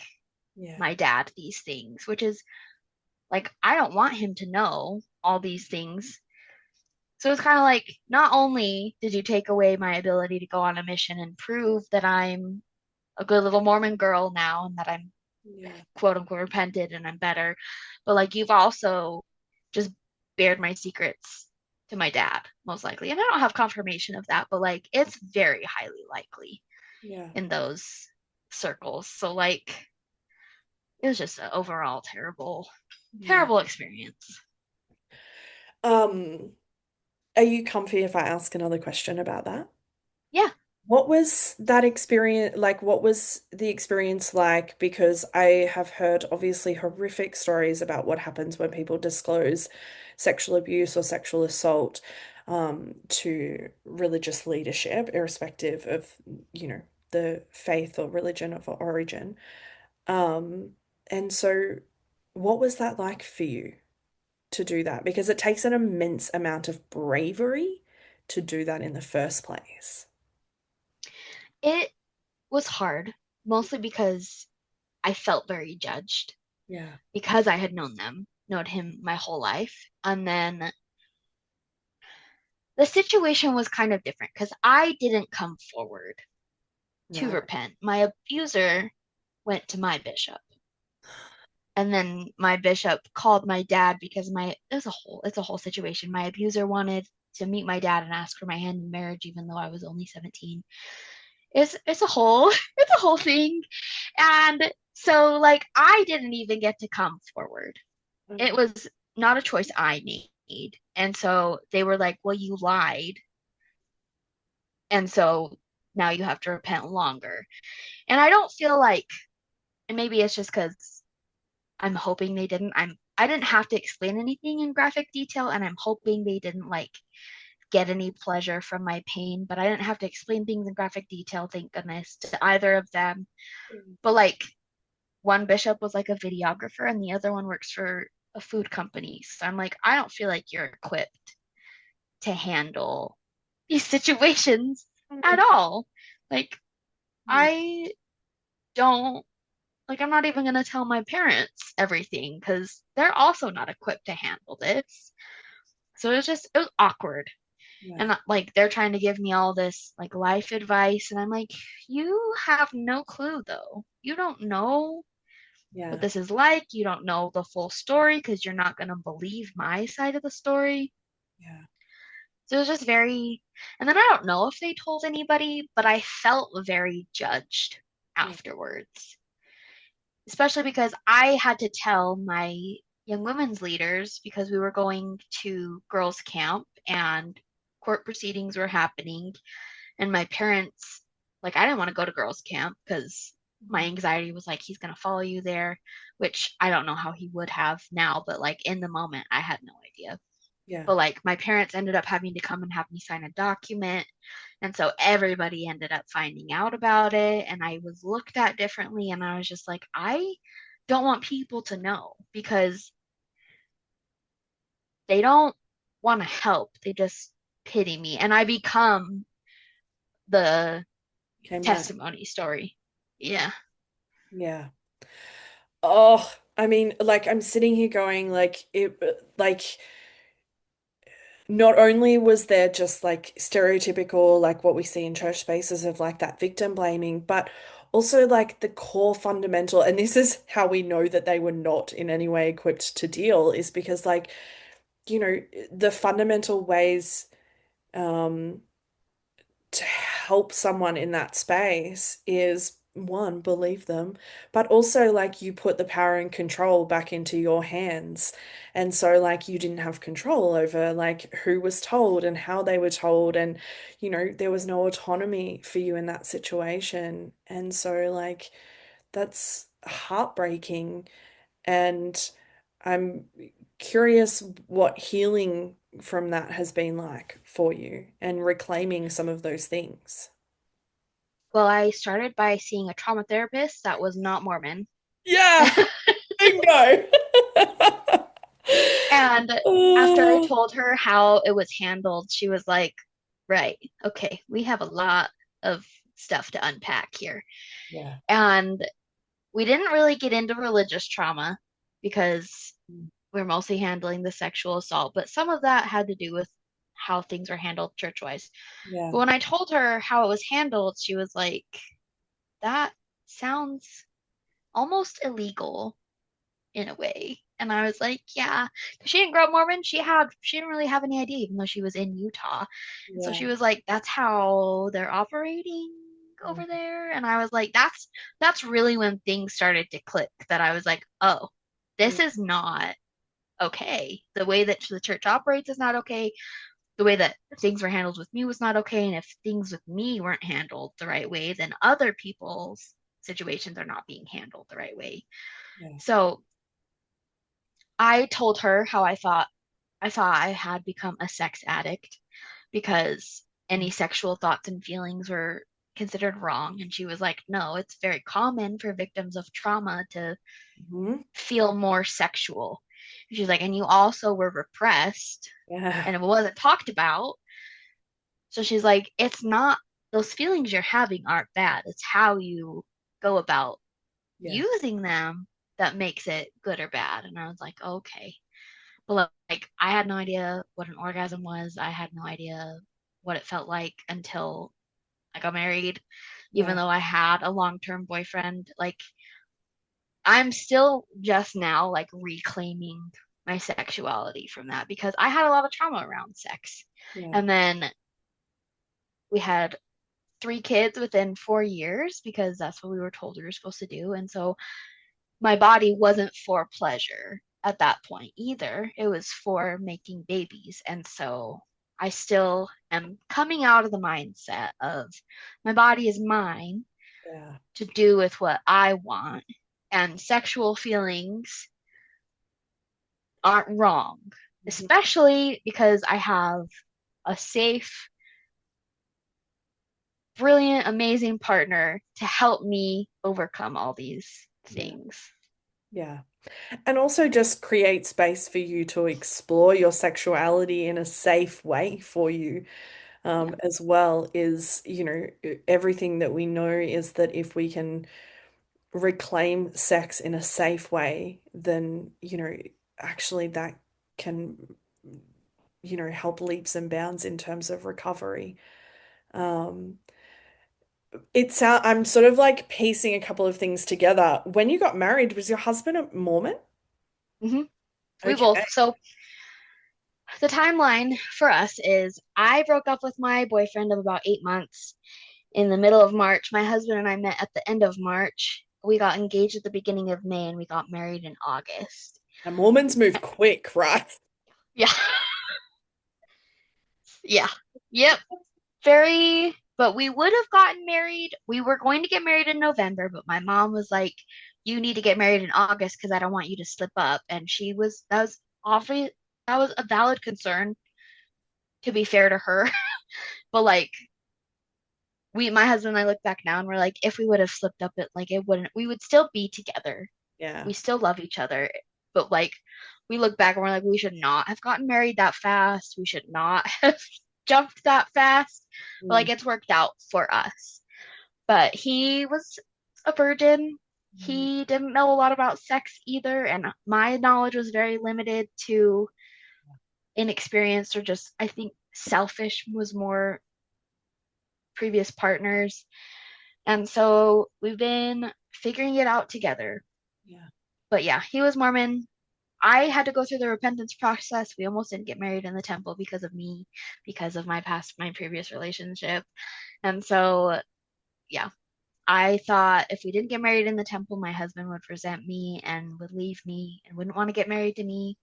S1: Yeah.
S2: my dad these things, which is like I don't want him to know all these things. So it's kind of like, not only did you take away my ability to go on a mission and prove that I'm a good little Mormon girl now and that I'm
S1: Yeah.
S2: quote unquote repented and I'm better, but like you've also just bared my secrets to my dad, most likely. And I don't have confirmation of that, but like it's very highly likely
S1: Yeah.
S2: in those circles. So like it was just an overall
S1: Yeah.
S2: terrible experience.
S1: Um, are you comfy if I ask another question about that?
S2: Yeah.
S1: What was that experience like? What was the experience like? Because I have heard obviously horrific stories about what happens when people disclose sexual abuse or sexual assault to religious leadership, irrespective of, the faith or religion of origin. Um, and so what was that like for you to do that? Because it takes an immense amount of bravery to do that in the first place.
S2: It was hard, mostly because I felt very judged
S1: Yeah.
S2: because I had known him my whole life. And then the situation was kind of different because I didn't come forward to
S1: Right.
S2: repent. My abuser went to my bishop. And then my bishop called my dad because it's a whole situation. My abuser wanted to meet my dad and ask for my hand in marriage even though I was only 17. It's a whole it's a whole thing. And so like I didn't even get to come forward. It
S1: Okay.
S2: was not a choice I made. And so they were like, "Well, you lied." And so now you have to repent longer. And I don't feel like, and maybe it's just because I'm hoping they didn't. I didn't have to explain anything in graphic detail, and I'm hoping they didn't like get any pleasure from my pain, but I didn't have to explain things in graphic detail, thank goodness, to either of them. But like one bishop was like a videographer and the other one works for a food company. So I'm like, I don't feel like you're equipped to handle these situations at all. Like,
S1: Yeah.
S2: I don't, like, I'm not even going to tell my parents everything because they're also not equipped to handle this. So it was awkward.
S1: Yeah.
S2: And like, they're trying to give me all this like life advice. And I'm like, you have no clue though. You don't know what
S1: Yeah.
S2: this is like. You don't know the full story because you're not going to believe my side of the story.
S1: Yeah.
S2: So it was just very, and then I don't know if they told anybody, but I felt very judged
S1: Yeah.
S2: afterwards, especially because I had to tell my young women's leaders because we were going to girls' camp and court proceedings were happening. And my parents, like, I didn't want to go to girls' camp because my
S1: Mhm.
S2: anxiety was like, he's going to follow you there, which I don't know how he would have now, but like in the moment, I had no idea.
S1: Yeah.
S2: But like my parents ended up having to come and have me sign a document. And so everybody ended up finding out about it. And I was looked at differently. And I was just like, I don't want people to know because they don't want to help. They just pity me. And I become the
S1: Came that.
S2: testimony story. Yeah.
S1: Yeah. Oh, I mean, like I'm sitting here going like not only was there just like stereotypical like what we see in church spaces of like that victim blaming, but also like the core fundamental, and this is how we know that they were not in any way equipped to deal, is because like, the fundamental ways um to help someone in that space is one, believe them, but also like you put the power and control back into your hands. And so like you didn't have control over like who was told and how they were told, and there was no autonomy for you in that situation. And so like that's heartbreaking. And I'm curious what healing from that has been like for you and reclaiming some of those things.
S2: Well, I started by seeing a trauma therapist that was not Mormon.
S1: Yeah, bingo.
S2: And after I
S1: Oh,
S2: told her how it was handled, she was like, right, okay, we have a lot of stuff to unpack here.
S1: yeah.
S2: And we didn't really get into religious trauma because we're mostly handling the sexual assault, but some of that had to do with how things were handled church-wise.
S1: Yeah.
S2: But when I told her how it was handled, she was like, that sounds almost illegal in a way. And I was like, yeah, because she didn't grow up Mormon. She didn't really have any idea, even though she was in Utah. And so
S1: Yeah.
S2: she was like, that's how they're operating
S1: Mm.
S2: over there. And I was like, that's really when things started to click, that I was like, oh,
S1: Yeah.
S2: this is not okay. The way that the church operates is not okay. The way that things were handled with me was not okay. And if things with me weren't handled the right way, then other people's situations are not being handled the right way.
S1: Yeah.
S2: So I told her how I thought I had become a sex addict because any sexual thoughts and feelings were considered wrong. And she was like, no, it's very common for victims of trauma to
S1: Mhm.
S2: feel more sexual. She's like, and you also were repressed
S1: Yeah.
S2: and it wasn't talked about. So she's like, it's not, those feelings you're having aren't bad. It's how you go about
S1: Yeah.
S2: using them that makes it good or bad. And I was like, okay. But like, I had no idea what an orgasm was. I had no idea what it felt like until I got married. Even
S1: Yeah.
S2: though I had a long-term boyfriend, like I'm still just now like reclaiming my sexuality from that because I had a lot of trauma around sex.
S1: Yeah.
S2: And then we had 3 kids within 4 years because that's what we were told we were supposed to do. And so my body wasn't for pleasure at that point either. It was for making babies. And so I still am coming out of the mindset of my body is mine
S1: Yeah.
S2: to do with what I want, and sexual feelings aren't wrong,
S1: Mhm.
S2: especially because I have a safe, brilliant, amazing partner to help me overcome all these
S1: Yeah.
S2: things.
S1: Yeah. And also just create space for you to explore your sexuality in a safe way for you,
S2: Yeah.
S1: as well, is, everything that we know is that if we can reclaim sex in a safe way, then, actually that can, help leaps and bounds in terms of recovery. Um, I'm sort of like piecing a couple of things together. When you got married, was your husband a Mormon?
S2: hmm We both.
S1: Okay.
S2: So the timeline for us is I broke up with my boyfriend of about 8 months in the middle of March. My husband and I met at the end of March. We got engaged at the beginning of May and we got married in August.
S1: And Mormons move quick, right?
S2: Yeah. Yeah. Yep. Very, but we would have gotten married. We were going to get married in November, but my mom was like, you need to get married in August because I don't want you to slip up. And that was obviously, that was a valid concern to be fair to her. But like, my husband and I look back now and we're like, if we would have slipped up, it wouldn't, we would still be together.
S1: Yeah.
S2: We still love each other. But like, we look back and we're like, we should not have gotten married that fast. We should not have jumped that fast. But like,
S1: Mm.
S2: it's worked out for us. But he was a virgin.
S1: Mm.
S2: He didn't know a lot about sex either, and my knowledge was very limited to inexperienced or just, I think, selfish was more previous partners. And so we've been figuring it out together.
S1: Yeah.
S2: But yeah, he was Mormon. I had to go through the repentance process. We almost didn't get married in the temple because of me, because of my previous relationship. And so, yeah, I thought if we didn't get married in the temple, my husband would resent me and would leave me and wouldn't want to get married to me.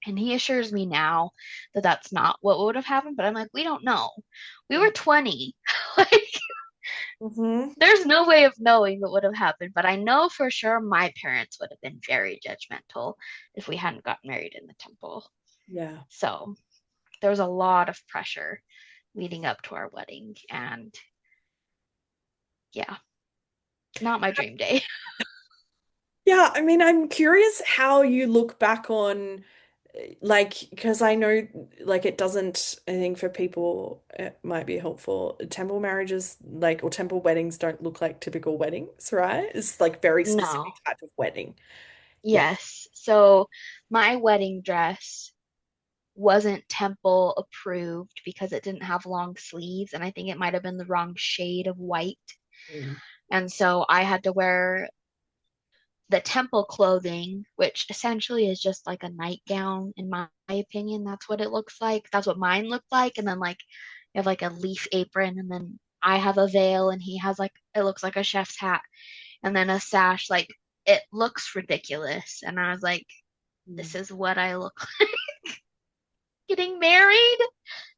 S2: And he assures me now that that's not what would have happened. But I'm like, we don't know. We
S1: Yeah.
S2: were 20. Like,
S1: Hmm.
S2: there's no way of knowing what would have happened. But I know for sure my parents would have been very judgmental if we hadn't gotten married in the temple.
S1: Yeah.
S2: So there was a lot of pressure leading up to our wedding. And yeah, not my dream day.
S1: Yeah, I mean, I'm curious how you look back on, like, because I know, like, it doesn't, I think for people, it might be helpful. Temple marriages, like, or temple weddings don't look like typical weddings, right? It's like very specific
S2: No.
S1: type of wedding. Yeah.
S2: Yes. So my wedding dress wasn't temple approved because it didn't have long sleeves, and I think it might have been the wrong shade of white.
S1: Mm.
S2: And so I had to wear the temple clothing, which essentially is just like a nightgown, in my opinion. That's what it looks like. That's what mine looked like. And then like you have like a leaf apron, and then I have a veil, and he has like it looks like a chef's hat, and then a sash. Like it looks ridiculous. And I was like,
S1: Mm.
S2: this is what I look like getting married.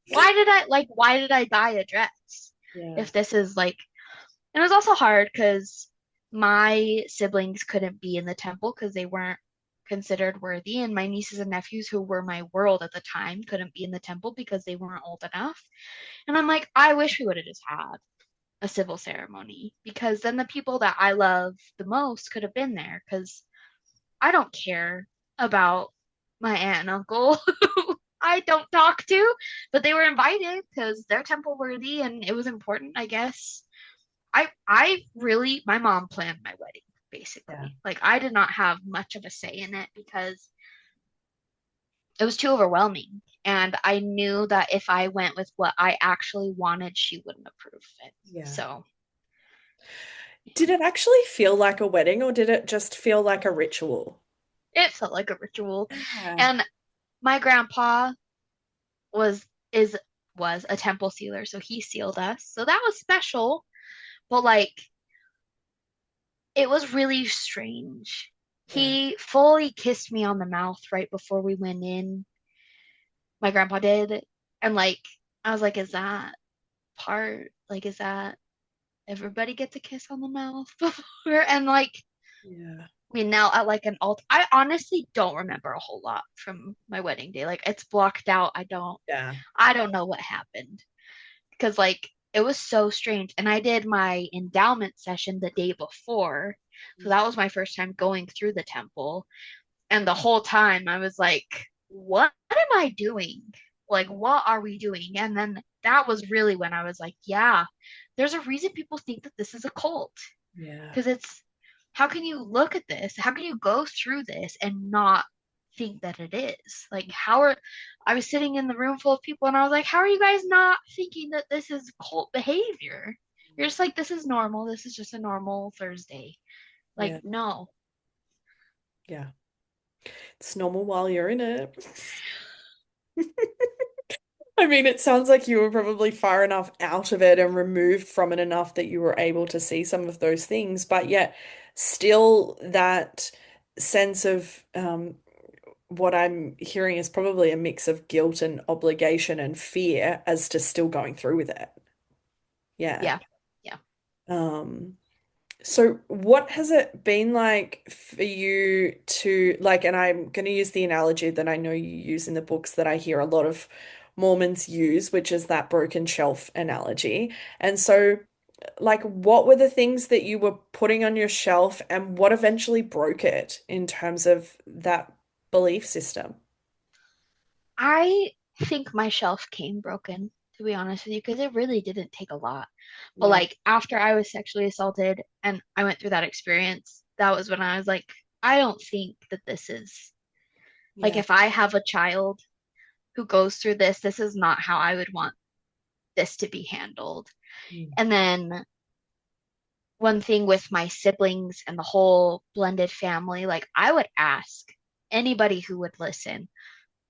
S2: Why did I buy a dress
S1: Yeah.
S2: if this is like, and it was also hard because my siblings couldn't be in the temple because they weren't considered worthy, and my nieces and nephews who were my world at the time couldn't be in the temple because they weren't old enough. And I'm like, I wish we would have just had a civil ceremony because then the people that I love the most could have been there because I don't care about my aunt and uncle who I don't talk to, but they were invited because they're temple worthy and it was important, I guess. I really my mom planned my wedding
S1: Yeah.
S2: basically. Like I did not have much of a say in it because it was too overwhelming. And I knew that if I went with what I actually wanted, she wouldn't approve of it.
S1: Yeah.
S2: So
S1: Did it actually feel like a wedding or did it just feel like a ritual?
S2: it felt like a ritual.
S1: Yeah.
S2: And my grandpa was is was a temple sealer, so he sealed us. So that was special, but like it was really strange.
S1: Yeah.
S2: He fully kissed me on the mouth right before we went in. My grandpa did. And like I was like, is that part like is that everybody gets a kiss on the mouth before? And like
S1: Yeah.
S2: I mean, now at like an alt, I honestly don't remember a whole lot from my wedding day. Like it's blocked out.
S1: Yeah.
S2: I don't know what happened because like it was so strange. And I did my endowment session the day before. So that was my first time going through the temple. And the whole time I was like, what am I doing? Like, what are we doing? And then that was really when I was like, yeah, there's a reason people think that this is a cult.
S1: Yeah.
S2: Because it's, how can you look at this? How can you go through this and not think that it is? Like, I was sitting in the room full of people and I was like, how are you guys not thinking that this is cult behavior? You're just like, this is normal. This is just a normal Thursday. Like,
S1: Yeah.
S2: no.
S1: Yeah. It's normal while you're in it. I mean, it sounds like you were probably far enough out of it and removed from it enough that you were able to see some of those things, but yet still that sense of what I'm hearing is probably a mix of guilt and obligation and fear as to still going through with it. Yeah.
S2: Yeah. Yeah.
S1: Um, so what has it been like for you to like, and I'm going to use the analogy that I know you use in the books that I hear a lot of Mormons use, which is that broken shelf analogy. And so, like, what were the things that you were putting on your shelf and what eventually broke it in terms of that belief system?
S2: I think my shelf came broken, to be honest with you, because it really didn't take a lot. But
S1: Yeah.
S2: like after I was sexually assaulted and I went through that experience, that was when I was like, I don't think that this is like
S1: Yeah.
S2: if I have a child who goes through this, this is not how I would want this to be handled.
S1: Mm.
S2: And then one thing with my siblings and the whole blended family, like I would ask anybody who would listen,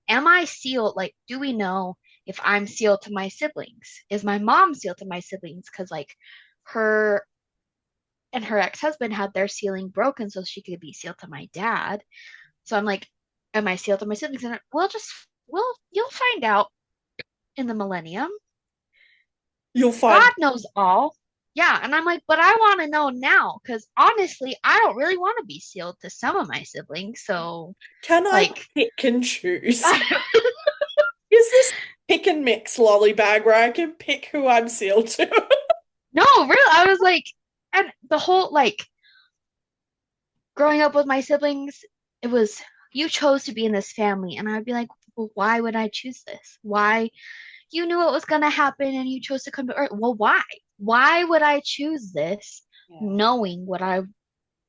S2: am I sealed? Like, do we know if I'm sealed to my siblings? Is my mom sealed to my siblings? Because like her and her ex-husband had their sealing broken so she could be sealed to my dad. So I'm like, am I sealed to my siblings? And you'll find out in the millennium.
S1: You'll
S2: God
S1: find,
S2: knows all. Yeah, and I'm like, but I want to know now because honestly, I don't really want to be sealed to some of my siblings. So,
S1: can I
S2: like,
S1: pick and choose? Is this pick and mix lolly bag where I can pick who I'm sealed to?
S2: no, really, I was like, and the whole like growing up with my siblings, it was you chose to be in this family, and I'd be like, well, why would I choose this? Why you knew it was gonna happen and you chose to come to Earth? Well, why? Why would I choose this,
S1: Yeah.
S2: knowing what I'm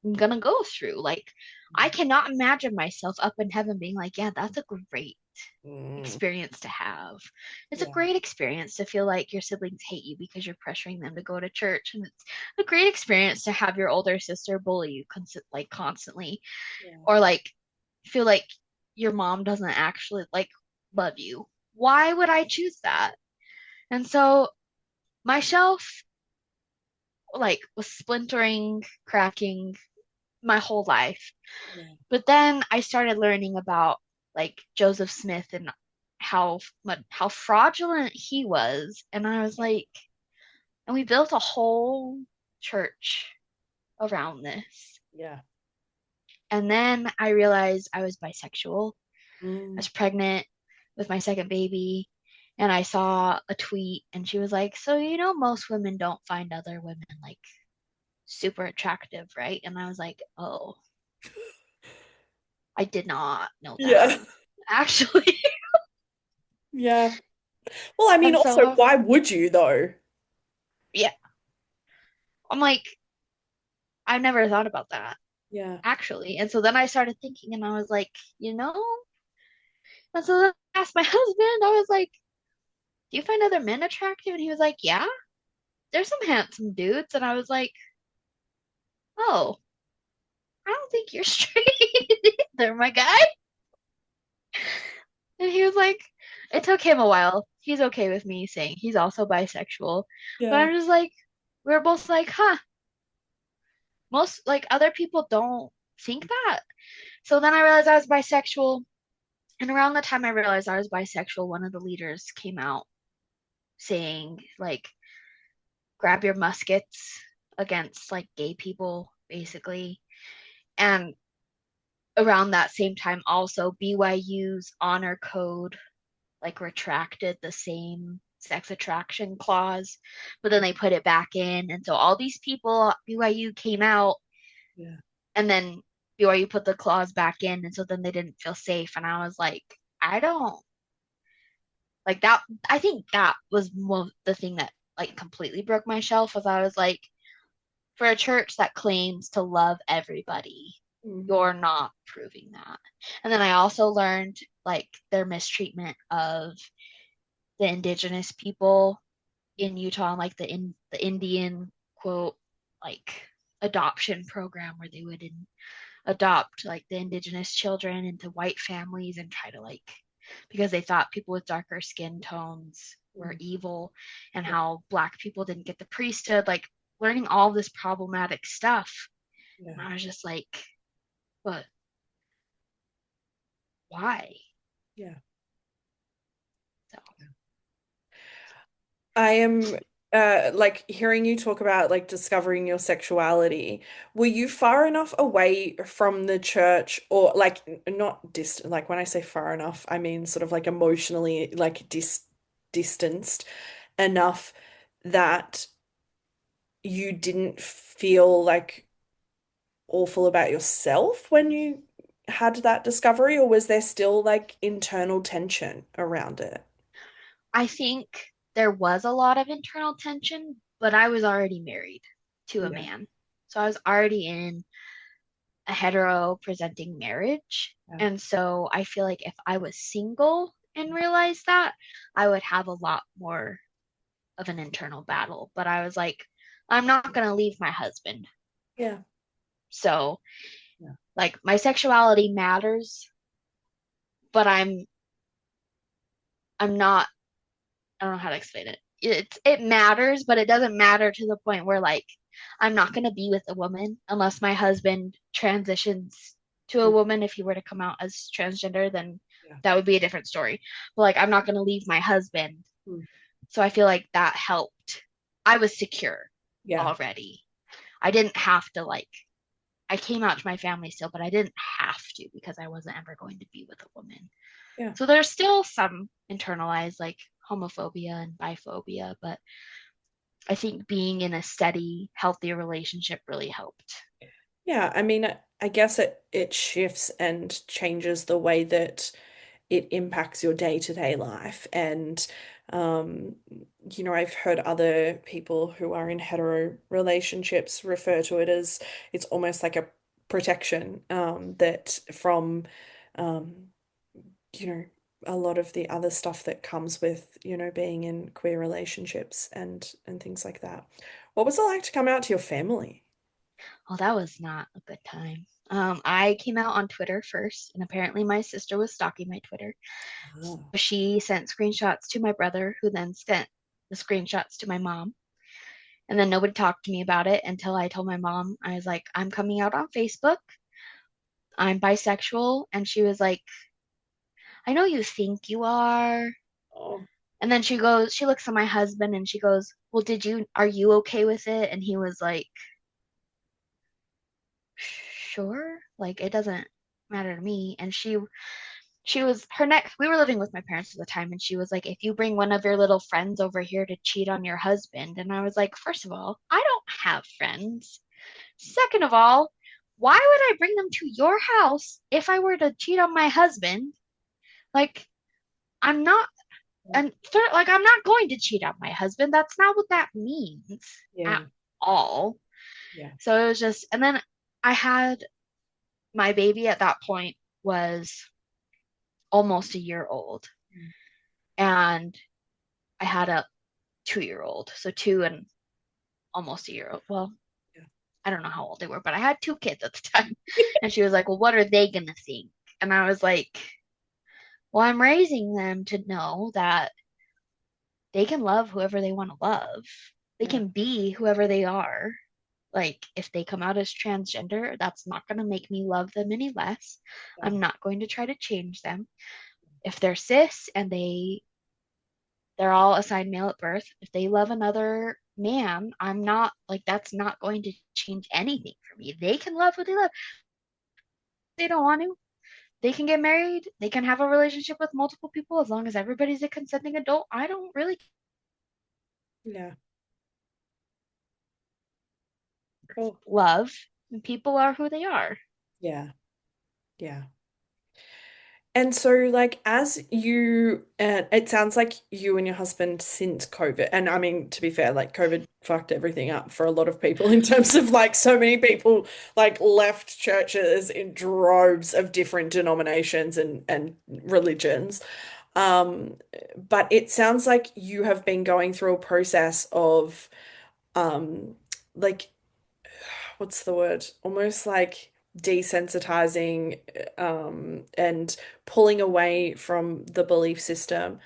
S2: gonna go through? Like, I cannot imagine myself up in heaven being like, yeah, that's a great
S1: Mm,
S2: experience to have. It's a
S1: yeah.
S2: great experience to feel like your siblings hate you because you're pressuring them to go to church. And it's a great experience to have your older sister bully you like constantly
S1: Yeah.
S2: or like feel like your mom doesn't actually like love you. Why would I choose that? And so my shelf like was splintering, cracking my whole life.
S1: Yeah.
S2: But then I started learning about like Joseph Smith and how fraudulent he was, and I was like, and we built a whole church around this.
S1: Yeah.
S2: And then I realized I was bisexual. I
S1: Mm.
S2: was pregnant with my second baby, and I saw a tweet, and she was like, "So you know, most women don't find other women like super attractive, right?" And I was like, "Oh, I did not know that."
S1: Yeah.
S2: Actually.
S1: Yeah. Well, I mean,
S2: And
S1: also,
S2: so,
S1: why would you though?
S2: yeah, I'm like, I never thought about that
S1: Yeah.
S2: actually. And so then I started thinking and I was like, you know, and so then I asked my husband, I was like, do you find other men attractive? And he was like, yeah, there's some handsome dudes. And I was like, oh, I don't think you're straight either, my guy. And he was like, it took him a while. He's okay with me saying he's also bisexual. But
S1: Yeah.
S2: I'm just like, we are both like, huh, most like other people don't think that. So then I realized I was bisexual. And around the time I realized I was bisexual, one of the leaders came out saying, like, grab your muskets against like gay people, basically. And around that same time also BYU's honor code like retracted the same sex attraction clause, but then they put it back in. And so all these people, BYU came out
S1: Yeah.
S2: and then BYU put the clause back in. And so then they didn't feel safe. And I was like, I don't like that. I think that was the thing that like completely broke my shelf was I was like, for a church that claims to love everybody,
S1: Mm.
S2: you're not proving that. And then I also learned like their mistreatment of the indigenous people in Utah, and like the Indian quote like adoption program where they would adopt like the indigenous children into white families and try to like because they thought people with darker skin tones were
S1: Mm.
S2: evil and
S1: Yeah.
S2: how black people didn't get the priesthood, like learning all this problematic stuff.
S1: Yeah.
S2: And I was just like, but why?
S1: Yeah.
S2: So
S1: I am like hearing you talk about like discovering your sexuality. Were you far enough away from the church or like not distant, like when I say far enough, I mean sort of like emotionally like distanced enough that you didn't feel like awful about yourself when you had that discovery, or was there still like internal tension around it?
S2: I think there was a lot of internal tension, but I was already married to a
S1: Yeah.
S2: man. So I was already in a hetero presenting marriage.
S1: Yeah.
S2: And so I feel like if I was single and realized that, I would have a lot more of an internal battle. But I was like, I'm not going to leave my husband.
S1: Yeah.
S2: So,
S1: Yeah.
S2: like, my sexuality matters, but I'm not, I don't know how to explain it. It matters, but it doesn't matter to the point where like I'm not gonna be with a woman unless my husband transitions to a
S1: Mm.
S2: woman. If he were to come out as transgender, then
S1: Yeah.
S2: that would be a different story. But like I'm not gonna leave my husband.
S1: Mm.
S2: So I feel like that helped. I was secure
S1: Yeah.
S2: already. I didn't have to like I came out to my family still, but I didn't have to because I wasn't ever going to be with a woman.
S1: Yeah.
S2: So there's still some internalized like homophobia and biphobia, but I think being in a steady, healthy relationship really helped.
S1: Yeah, I mean, I guess it shifts and changes the way that it impacts your day-to-day life. And um, I've heard other people who are in hetero relationships refer to it as it's almost like a protection that from um, you know, a lot of the other stuff that comes with, being in queer relationships and things like that. What was it like to come out to your family?
S2: Oh, that was not a good time. I came out on Twitter first, and apparently my sister was stalking my Twitter. So
S1: Oh,
S2: she sent screenshots to my brother, who then sent the screenshots to my mom. And then nobody talked to me about it until I told my mom, I was like, I'm coming out on Facebook. I'm bisexual. And she was like, I know you think you are.
S1: oh,
S2: And then she looks at my husband and she goes, well, are you okay with it? And he was like, sure, like it doesn't matter to me. And she was her next, we were living with my parents at the time, and she was like, if you bring one of your little friends over here to cheat on your husband. And I was like, first of all, I don't have friends. Second of all, why would I bring them to your house if I were to cheat on my husband? Like, I'm not, and third, like, I'm not going to cheat on my husband. That's not what that means at
S1: yeah,
S2: all.
S1: yeah.
S2: So it was just, and then I had my baby at that point was almost a year old,
S1: Mm.
S2: and I had a 2 year old. So two and almost a year old. Well,
S1: Yeah.
S2: I don't know how old they were, but I had two kids at the time. And she was like, well, what are they going to think? And I was like, well, I'm raising them to know that they can love whoever they want to love. They
S1: Yeah.
S2: can be whoever they are. Like, if they come out as transgender, that's not going to make me love them any less.
S1: Yeah.
S2: I'm not going to try to change them. If they're cis and they're all assigned male at birth, if they love another man, I'm not like that's not going to change anything for me. They can love who they love. they don't want to. They can get married. They can have a relationship with multiple people as long as everybody's a consenting adult. I don't really
S1: Yeah. Cool.
S2: love, and people are who they are.
S1: Yeah. Yeah. And so, like, as you, it sounds like you and your husband since COVID, and I mean, to be fair, like, COVID fucked everything up for a lot of people in terms of like so many people like left churches in droves of different denominations and religions. Um, but it sounds like you have been going through a process of, um, like, what's the word? Almost like desensitizing, and pulling away from the belief system.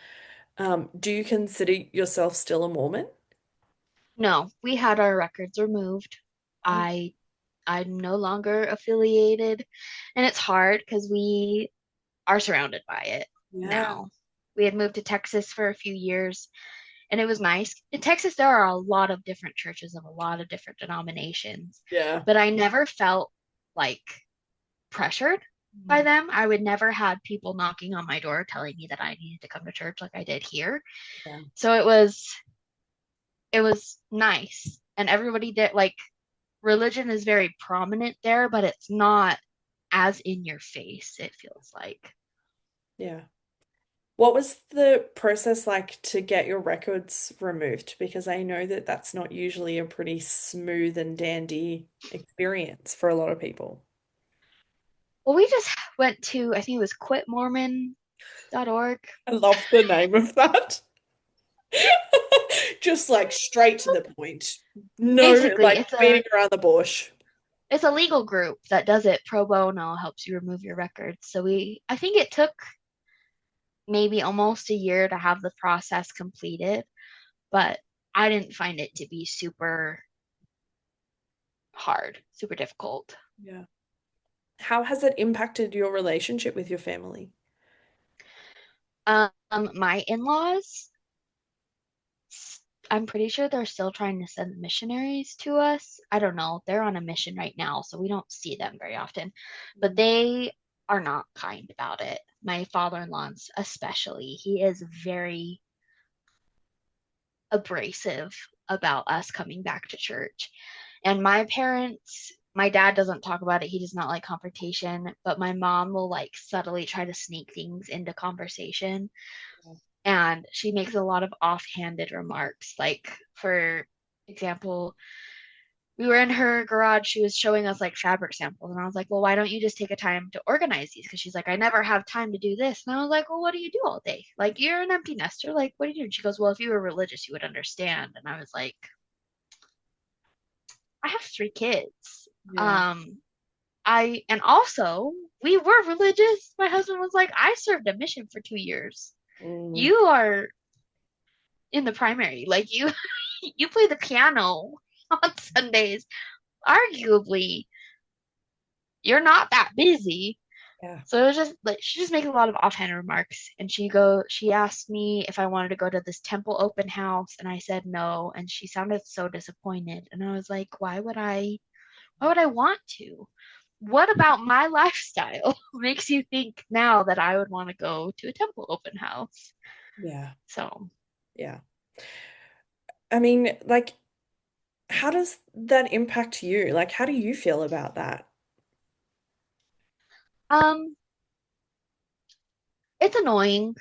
S1: Do you consider yourself still a Mormon?
S2: No, we had our records removed.
S1: Oh,
S2: I I'm no longer affiliated, and it's hard because we are surrounded by it
S1: yeah,
S2: now. We had moved to Texas for a few years, and it was nice. In Texas, there are a lot of different churches of a lot of different denominations,
S1: yeah.
S2: but I never felt like pressured by
S1: Mm,
S2: them. I would never had people knocking on my door telling me that I needed to come to church like I did here.
S1: yeah,
S2: So it was nice. And everybody did like religion is very prominent there, but it's not as in your face, it feels like.
S1: yeah. What was the process like to get your records removed? Because I know that that's not usually a pretty smooth and dandy experience for a lot of people.
S2: Well, we just went to, I think it was quitmormon.org.
S1: I love the name of that. Just like straight to the point. No,
S2: Basically,
S1: like beating around the bush.
S2: it's a legal group that does it pro bono, helps you remove your records. So I think it took maybe almost a year to have the process completed, but I didn't find it to be super hard, super difficult.
S1: Yeah. How has it impacted your relationship with your family?
S2: My in-laws, I'm pretty sure they're still trying to send missionaries to us. I don't know. They're on a mission right now, so we don't see them very often, but
S1: Mm,
S2: they are not kind about it. My father-in-law, especially, he is very abrasive about us coming back to church. And my parents, my dad doesn't talk about it. He does not like confrontation, but my mom will like subtly try to sneak things into conversation. And she makes a lot of offhanded remarks. Like, for example, we were in her garage. She was showing us like fabric samples. And I was like, well, why don't you just take a time to organize these? Because she's like, I never have time to do this. And I was like, well, what do you do all day? Like, you're an empty nester. Like, what do you do? And she goes, well, if you were religious, you would understand. And I was like, I have 3 kids.
S1: yeah.
S2: Um, and also, we were religious. My husband was like, I served a mission for 2 years.
S1: Mm,
S2: You are in the primary. Like, you play the piano on Sundays. Arguably, you're not that busy.
S1: yeah.
S2: So it was just like she just makes a lot of offhand remarks, and she asked me if I wanted to go to this temple open house, and I said no, and she sounded so disappointed, and I was like, why would I want to? What about my lifestyle makes you think now that I would want to go to a temple open house?
S1: Yeah.
S2: So,
S1: Yeah. I mean, like, how does that impact you? Like, how do you feel about that?
S2: um, it's annoying,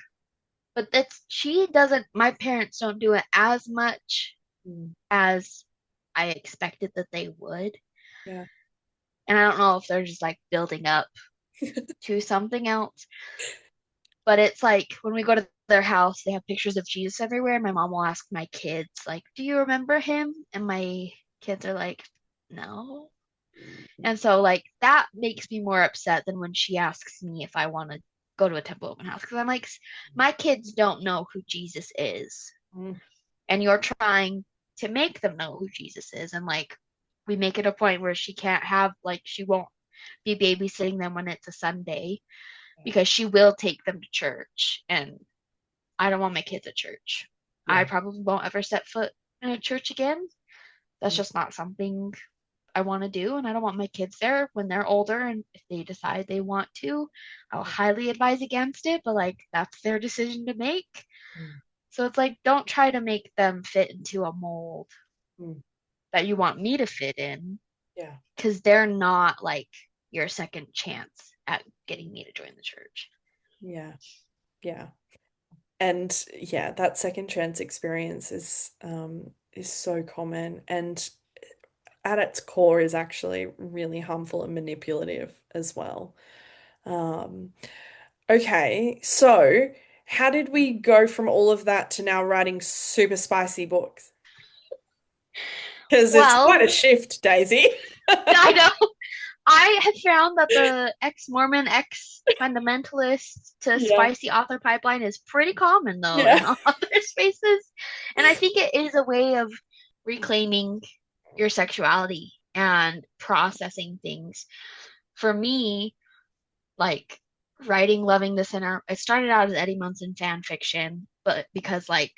S2: but that's she doesn't, my parents don't do it as much
S1: Mm,
S2: as I expected that they would.
S1: yeah.
S2: And I don't know if they're just like building up to something else, but it's like when we go to their house, they have pictures of Jesus everywhere. And my mom will ask my kids, like, do you remember him? And my kids are like, no.
S1: Mm,
S2: And so, like, that makes me more upset than when she asks me if I want to go to a temple open house. Because I'm like, my kids don't know who Jesus is.
S1: mm,
S2: And you're trying to make them know who Jesus is. And like, we make it a point where she can't have, like, she won't be babysitting them when it's a Sunday because she will take them to church. And I don't want my kids at church. I
S1: yeah.
S2: probably won't ever set foot in a church again. That's
S1: Mm,
S2: just not something I want to do, and I don't want my kids there when they're older. And if they decide they want to, I'll highly advise against it, but like that's their decision to make.
S1: Mm.
S2: So it's like, don't try to make them fit into a mold
S1: Mm.
S2: that you want me to fit in,
S1: Yeah.
S2: because they're not like your second chance at getting me to join the church.
S1: Yeah. Yeah. And yeah, that second chance experience is so common and at its core is actually really harmful and manipulative as well. Um, okay, so how did we go from all of that to now writing super spicy books? Because it's quite
S2: Well,
S1: a shift, Daisy.
S2: I know I have found that the ex-Mormon, ex-fundamentalist to
S1: Yeah.
S2: spicy author pipeline is pretty common though
S1: Yeah.
S2: in author spaces. And I think it is a way of reclaiming your sexuality and processing things. For me, like writing Loving the Sinner, it started out as Eddie Munson fan fiction, but because like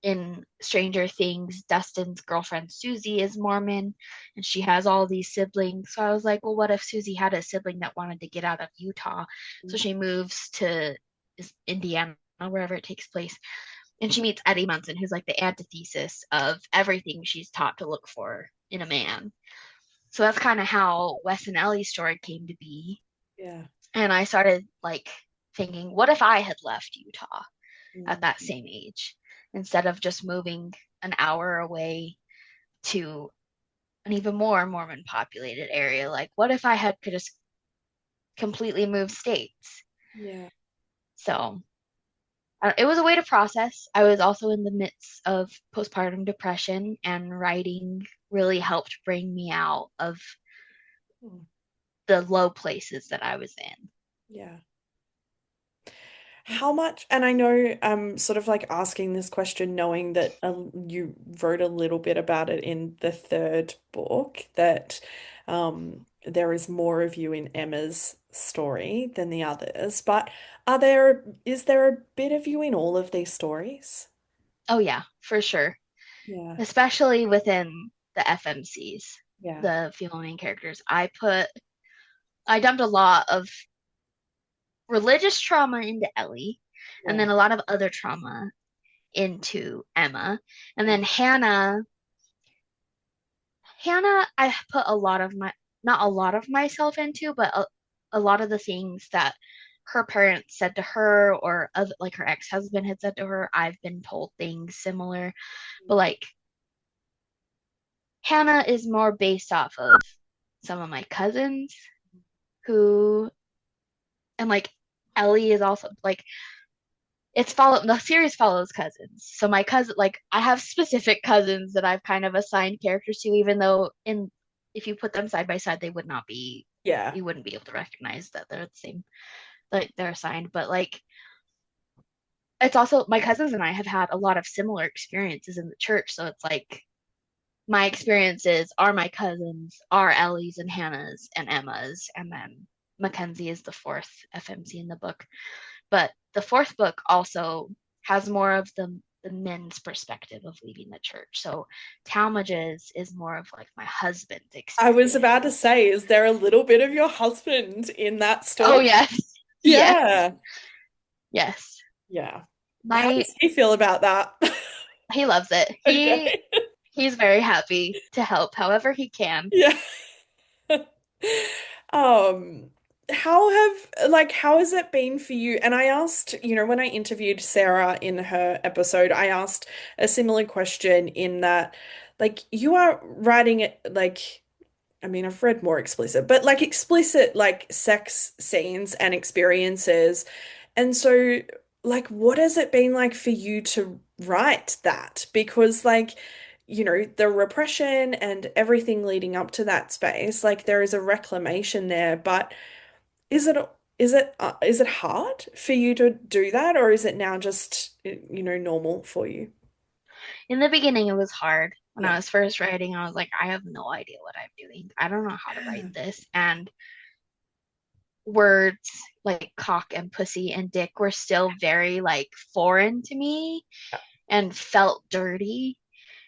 S2: in Stranger Things, Dustin's girlfriend Susie is Mormon and she has all these siblings. So I was like, well, what if Susie had a sibling that wanted to get out of Utah? So she moves to Indiana, wherever it takes place. And she meets Eddie Munson, who's like the antithesis of everything she's taught to look for in a man. So that's kind of how Wes and Ellie's story came to be.
S1: Yeah.
S2: And I started like thinking, what if I had left Utah at
S1: Mm.
S2: that same age instead of just moving an hour away to an even more Mormon populated area? Like, what if I had could just completely move states?
S1: Yeah.
S2: So it was a way to process. I was also in the midst of postpartum depression, and writing really helped bring me out of
S1: Mm.
S2: the low places that I was in.
S1: Yeah. How much, and I know I'm sort of like asking this question knowing that you wrote a little bit about it in the third book, that there is more of you in Emma's story than the others, but is there a bit of you in all of these stories?
S2: Oh, yeah, for sure.
S1: Yeah,
S2: Especially within the FMCs,
S1: yeah,
S2: the female main characters. I dumped a lot of religious trauma into Ellie, and
S1: yeah,
S2: then a lot of other trauma into Emma. And
S1: yeah,
S2: then Hannah, I put a lot of not a lot of myself into, but a lot of the things that her parents said to her or other, like her ex-husband had said to her, I've been told things similar. But like Hannah is more based off of some of my cousins who, and like Ellie is also like the series follows cousins. So my cousin, like I have specific cousins that I've kind of assigned characters to, even though in if you put them side by side, they would not be,
S1: yeah.
S2: you wouldn't be able to recognize that they're the same, like they're assigned. But like it's also my cousins and I have had a lot of similar experiences in the church. So it's like my experiences are my cousins, are Ellie's and Hannah's and Emma's, and then Mackenzie is the fourth FMC in the book. But the fourth book also has more of the men's perspective of leaving the church. So Talmadge's is more of like my husband's
S1: I was about to
S2: experience.
S1: say, is there a little bit of your husband in that
S2: Oh
S1: story?
S2: yes, yes,
S1: Yeah,
S2: yes.
S1: yeah. How
S2: My
S1: does he feel about that?
S2: He loves it.
S1: Okay.
S2: He's very happy to help however he can.
S1: Yeah. Um, how has it been for you? And I asked, when I interviewed Sarah in her episode, I asked a similar question in that, like, you are writing it like, I mean, I've read more explicit, but like explicit like sex scenes and experiences. And so, like, what has it been like for you to write that? Because, like, the repression and everything leading up to that space, like, there is a reclamation there. But is it is it hard for you to do that, or is it now just, normal for you?
S2: In the beginning, it was hard. When I
S1: Yeah.
S2: was first writing, I was like, I have no idea what I'm doing. I don't know how to write
S1: Yeah.
S2: this. And words like cock and pussy and dick were still very like foreign to me and felt dirty.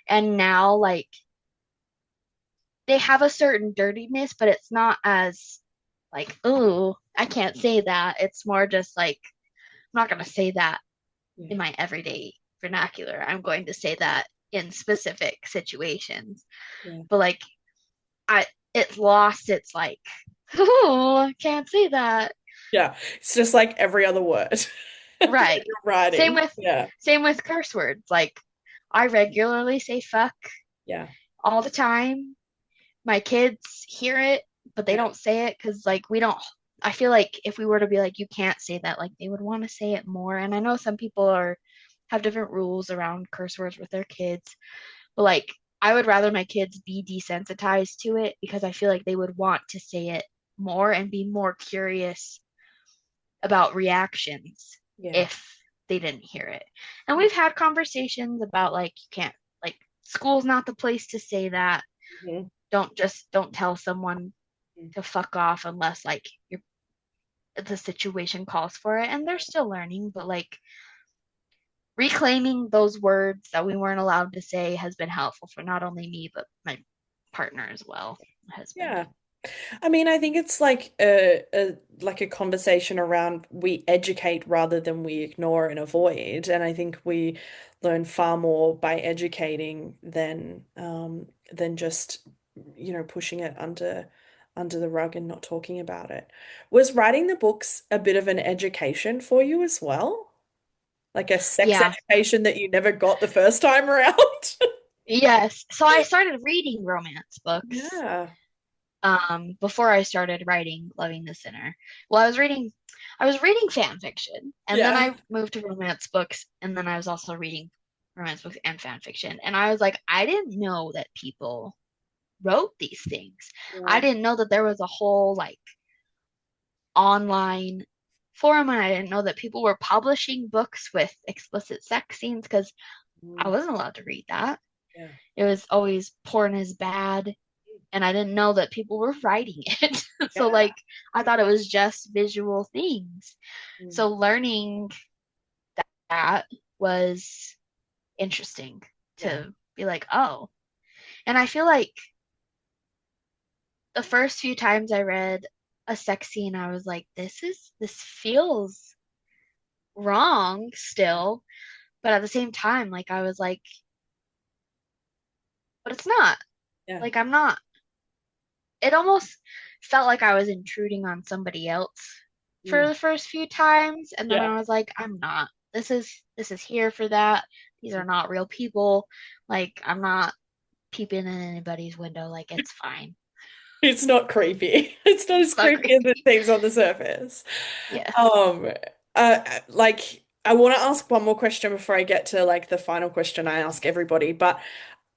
S2: And now, like, they have a certain dirtiness, but it's not as like, oh, I can't say that. It's more just like, I'm not going to say that
S1: Yeah.
S2: in my everyday vernacular. I'm going to say that in specific situations.
S1: Yeah.
S2: But like, I, it's lost its like, oh, I can't say that.
S1: Yeah. It's just like every other word that
S2: Right.
S1: you're
S2: Same
S1: writing.
S2: with
S1: Yeah.
S2: same with curse words. Like I regularly say fuck
S1: Yeah.
S2: all the time. My kids hear it, but they
S1: Yeah.
S2: don't say it because like we don't. I feel like if we were to be like you can't say that, like they would want to say it more. And I know some people are have different rules around curse words with their kids, but like I would rather my kids be desensitized to it because I feel like they would want to say it more and be more curious about reactions
S1: Yeah.
S2: if they didn't hear it. And we've had conversations about like you can't like school's not the place to say that.
S1: Mhm.
S2: Don't tell someone to fuck off unless like you're the situation calls for it and they're still learning, but like reclaiming those words that we weren't allowed to say has been helpful for not only me but my partner as well, my husband.
S1: Yeah. I mean, I think it's like a conversation around we educate rather than we ignore and avoid. And I think we learn far more by educating than just, pushing it under the rug and not talking about it. Was writing the books a bit of an education for you as well? Like a sex
S2: Yeah.
S1: education that you never got the first time around?
S2: Yes. So I started reading romance books
S1: Yeah.
S2: before I started writing Loving the Sinner. Well, I was reading fan fiction, and then
S1: Yeah.
S2: I moved to romance books, and then I was also reading romance books and fan fiction. And I was like, I didn't know that people wrote these things. I
S1: Yeah.
S2: didn't know that there was a whole like online forum, and I didn't know that people were publishing books with explicit sex scenes because I
S1: Mm,
S2: wasn't allowed to read that.
S1: yeah.
S2: It was always porn is bad, and I didn't know that people were writing it. So
S1: Yeah.
S2: like I thought it was just visual things.
S1: Mm,
S2: So learning that was interesting
S1: yeah.
S2: to be like, oh. And I feel like the first few times I read a sex scene, I was like, this feels wrong still. But at the same time, like I was like, but it's not.
S1: Yeah.
S2: Like I'm not. It almost felt like I was intruding on somebody else for
S1: Mm,
S2: the first few times, and then
S1: yeah.
S2: I was like, I'm not. This is here for that. These are not real people. Like I'm not peeping in anybody's window. Like it's fine.
S1: It's not creepy. It's not as
S2: It's not
S1: creepy as it
S2: creepy.
S1: seems on the surface.
S2: Yeah.
S1: Um, I want to ask one more question before I get to like the final question I ask everybody, but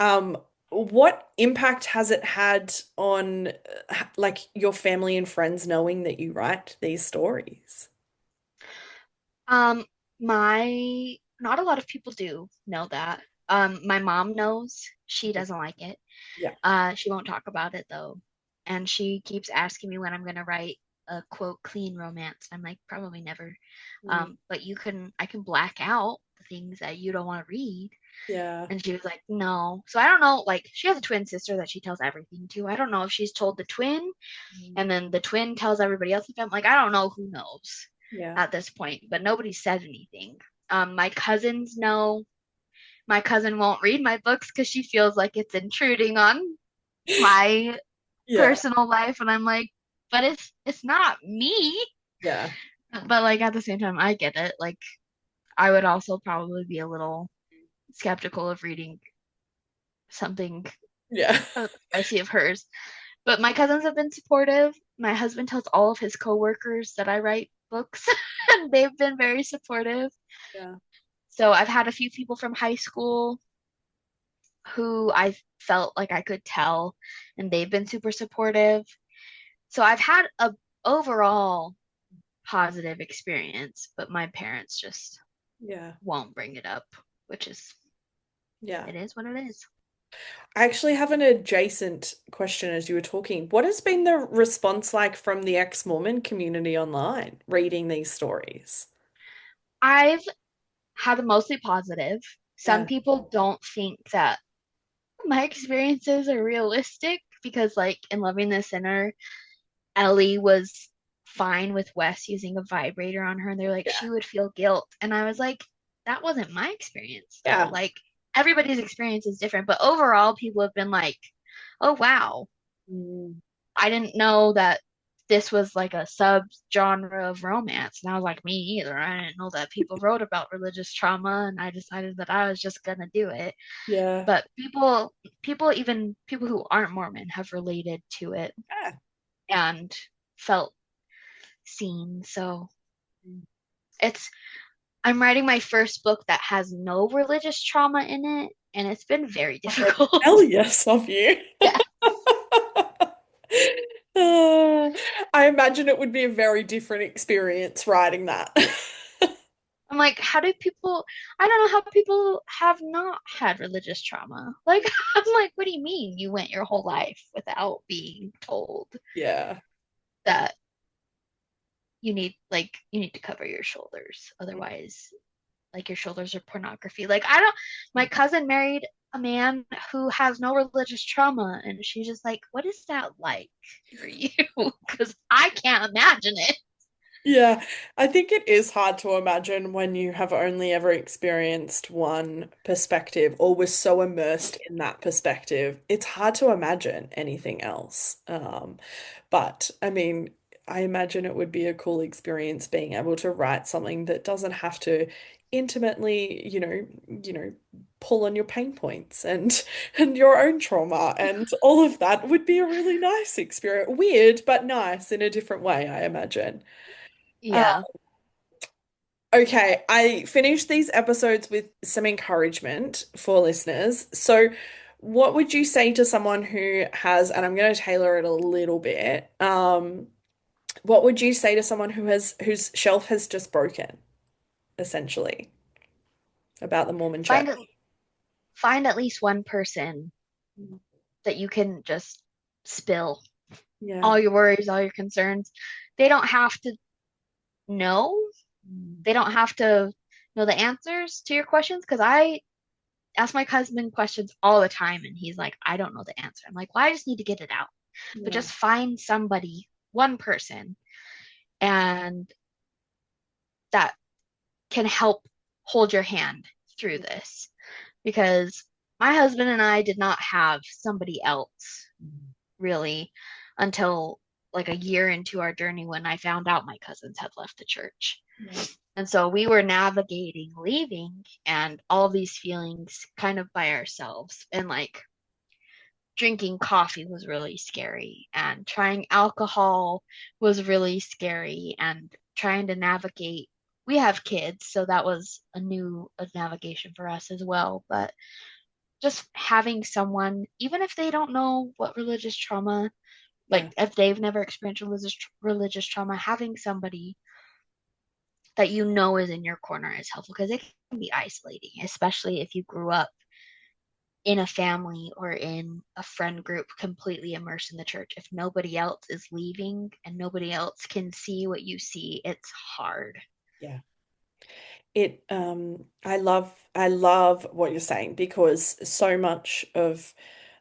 S1: um, what impact has it had on like your family and friends knowing that you write these stories?
S2: Um, my not a lot of people do know that. My mom knows. She doesn't like it.
S1: Yeah.
S2: She won't talk about it though. And she keeps asking me when I'm gonna write a quote clean romance. I'm like, probably never.
S1: Mm,
S2: But I can black out the things that you don't want to read.
S1: yeah.
S2: And she was like, no. So I don't know, like she has a twin sister that she tells everything to. I don't know if she's told the twin
S1: Mm,
S2: and then the twin tells everybody else. I'm like, I don't know who knows
S1: yeah.
S2: at this point, but nobody said anything. My cousins know. My cousin won't read my books because she feels like it's intruding on my
S1: Yeah.
S2: personal life, and I'm like, but it's not me.
S1: Yeah.
S2: But like at the same time, I get it. Like I would also probably be a little skeptical of reading something
S1: Yeah.
S2: spicy of hers. But my cousins have been supportive. My husband tells all of his coworkers that I write books, and they've been very supportive.
S1: Yeah.
S2: So I've had a few people from high school who I felt like I could tell, and they've been super supportive. So I've had a overall positive experience, but my parents just
S1: Yeah.
S2: won't bring it up, which is
S1: Yeah.
S2: it is what it is.
S1: I actually have an adjacent question as you were talking. What has been the response like from the ex-Mormon community online reading these stories?
S2: I've had a mostly positive. Some
S1: Yeah.
S2: people don't think that my experiences are realistic, because like in Loving the Sinner, Ellie was fine with Wes using a vibrator on her, and they're like,
S1: Yeah.
S2: she would feel guilt. And I was like, that wasn't my experience though.
S1: Yeah.
S2: Like everybody's experience is different, but overall, people have been like, oh wow,
S1: Mm.
S2: I didn't know that this was like a sub-genre of romance. And I was like, me either. I didn't know that people wrote about religious trauma, and I decided that I was just gonna do it.
S1: Yeah.
S2: But even people who aren't Mormon have related to it
S1: Yeah.
S2: and felt seen. So it's I'm writing my first book that has no religious trauma in it, and it's been very difficult.
S1: Hell yes of you.
S2: Yeah.
S1: I imagine it would be a very different experience writing that.
S2: I'm like, how do people, I don't know how people have not had religious trauma. Like, I'm like, what do you mean you went your whole life without being told
S1: Yeah.
S2: that you need to cover your shoulders? Otherwise, like your shoulders are pornography. Like, my cousin married a man who has no religious trauma, and she's just like, what is that like for you? Because I can't imagine it.
S1: Yeah, I think it is hard to imagine when you have only ever experienced one perspective or was so immersed in that perspective. It's hard to imagine anything else. But I mean, I imagine it would be a cool experience being able to write something that doesn't have to intimately, pull on your pain points and your own trauma and all of that would be a really nice experience. Weird, but nice in a different way, I imagine. Uh,
S2: Yeah.
S1: okay, I finished these episodes with some encouragement for listeners. So, what would you say to someone who has, and I'm going to tailor it a little bit, what would you say to someone whose shelf has just broken, essentially, about the Mormon Church?
S2: Find find at least one person that you can just spill
S1: Yeah.
S2: all your worries, all your concerns. They don't have to know. They don't have to know the answers to your questions because I ask my husband questions all the time and he's like, I don't know the answer. I'm like, well, I just need to get it out. But
S1: Yeah.
S2: just find somebody, one person, and that can help hold your hand through this. Because my husband and I did not have somebody else really until like a year into our journey when I found out my cousins had left the church.
S1: Yeah.
S2: And so we were navigating leaving and all these feelings kind of by ourselves. And like drinking coffee was really scary, and trying alcohol was really scary, and trying to navigate. We have kids, so that was a navigation for us as well. But just having someone, even if they don't know what religious trauma,
S1: Yeah.
S2: like if they've never experienced religious trauma, having somebody that you know is in your corner is helpful because it can be isolating, especially if you grew up in a family or in a friend group completely immersed in the church. If nobody else is leaving and nobody else can see what you see, it's hard.
S1: Yeah. I love what you're saying because so much of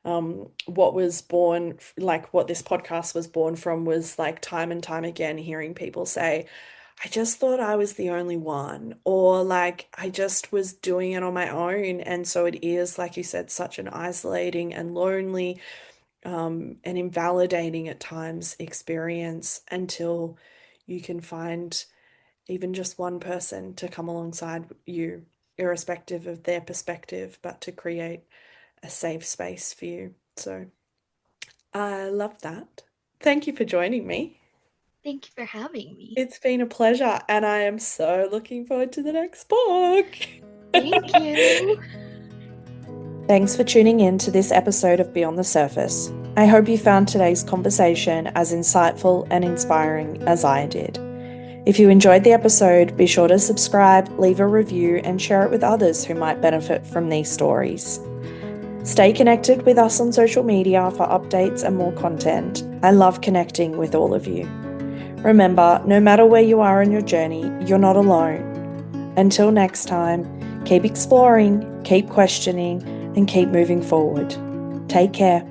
S1: what was born, like what this podcast was born from, was like time and time again hearing people say, I just thought I was the only one, or like I just was doing it on my own. And so it is, like you said, such an isolating and lonely, and invalidating at times experience until you can find even just one person to come alongside you, irrespective of their perspective, but to create a safe space for you. So I love that. Thank you for joining me.
S2: Thank you for having me.
S1: It's been a pleasure, and I am so looking forward to the next book.
S2: Thank you.
S1: Thanks for tuning in to this episode of Beyond the Surface. I hope you found today's conversation as insightful and inspiring as I did. If you enjoyed the episode, be sure to subscribe, leave a review, and share it with others who might benefit from these stories. Stay connected with us on social media for updates and more content. I love connecting with all of you. Remember, no matter where you are in your journey, you're not alone. Until next time, keep exploring, keep questioning, and keep moving forward. Take care.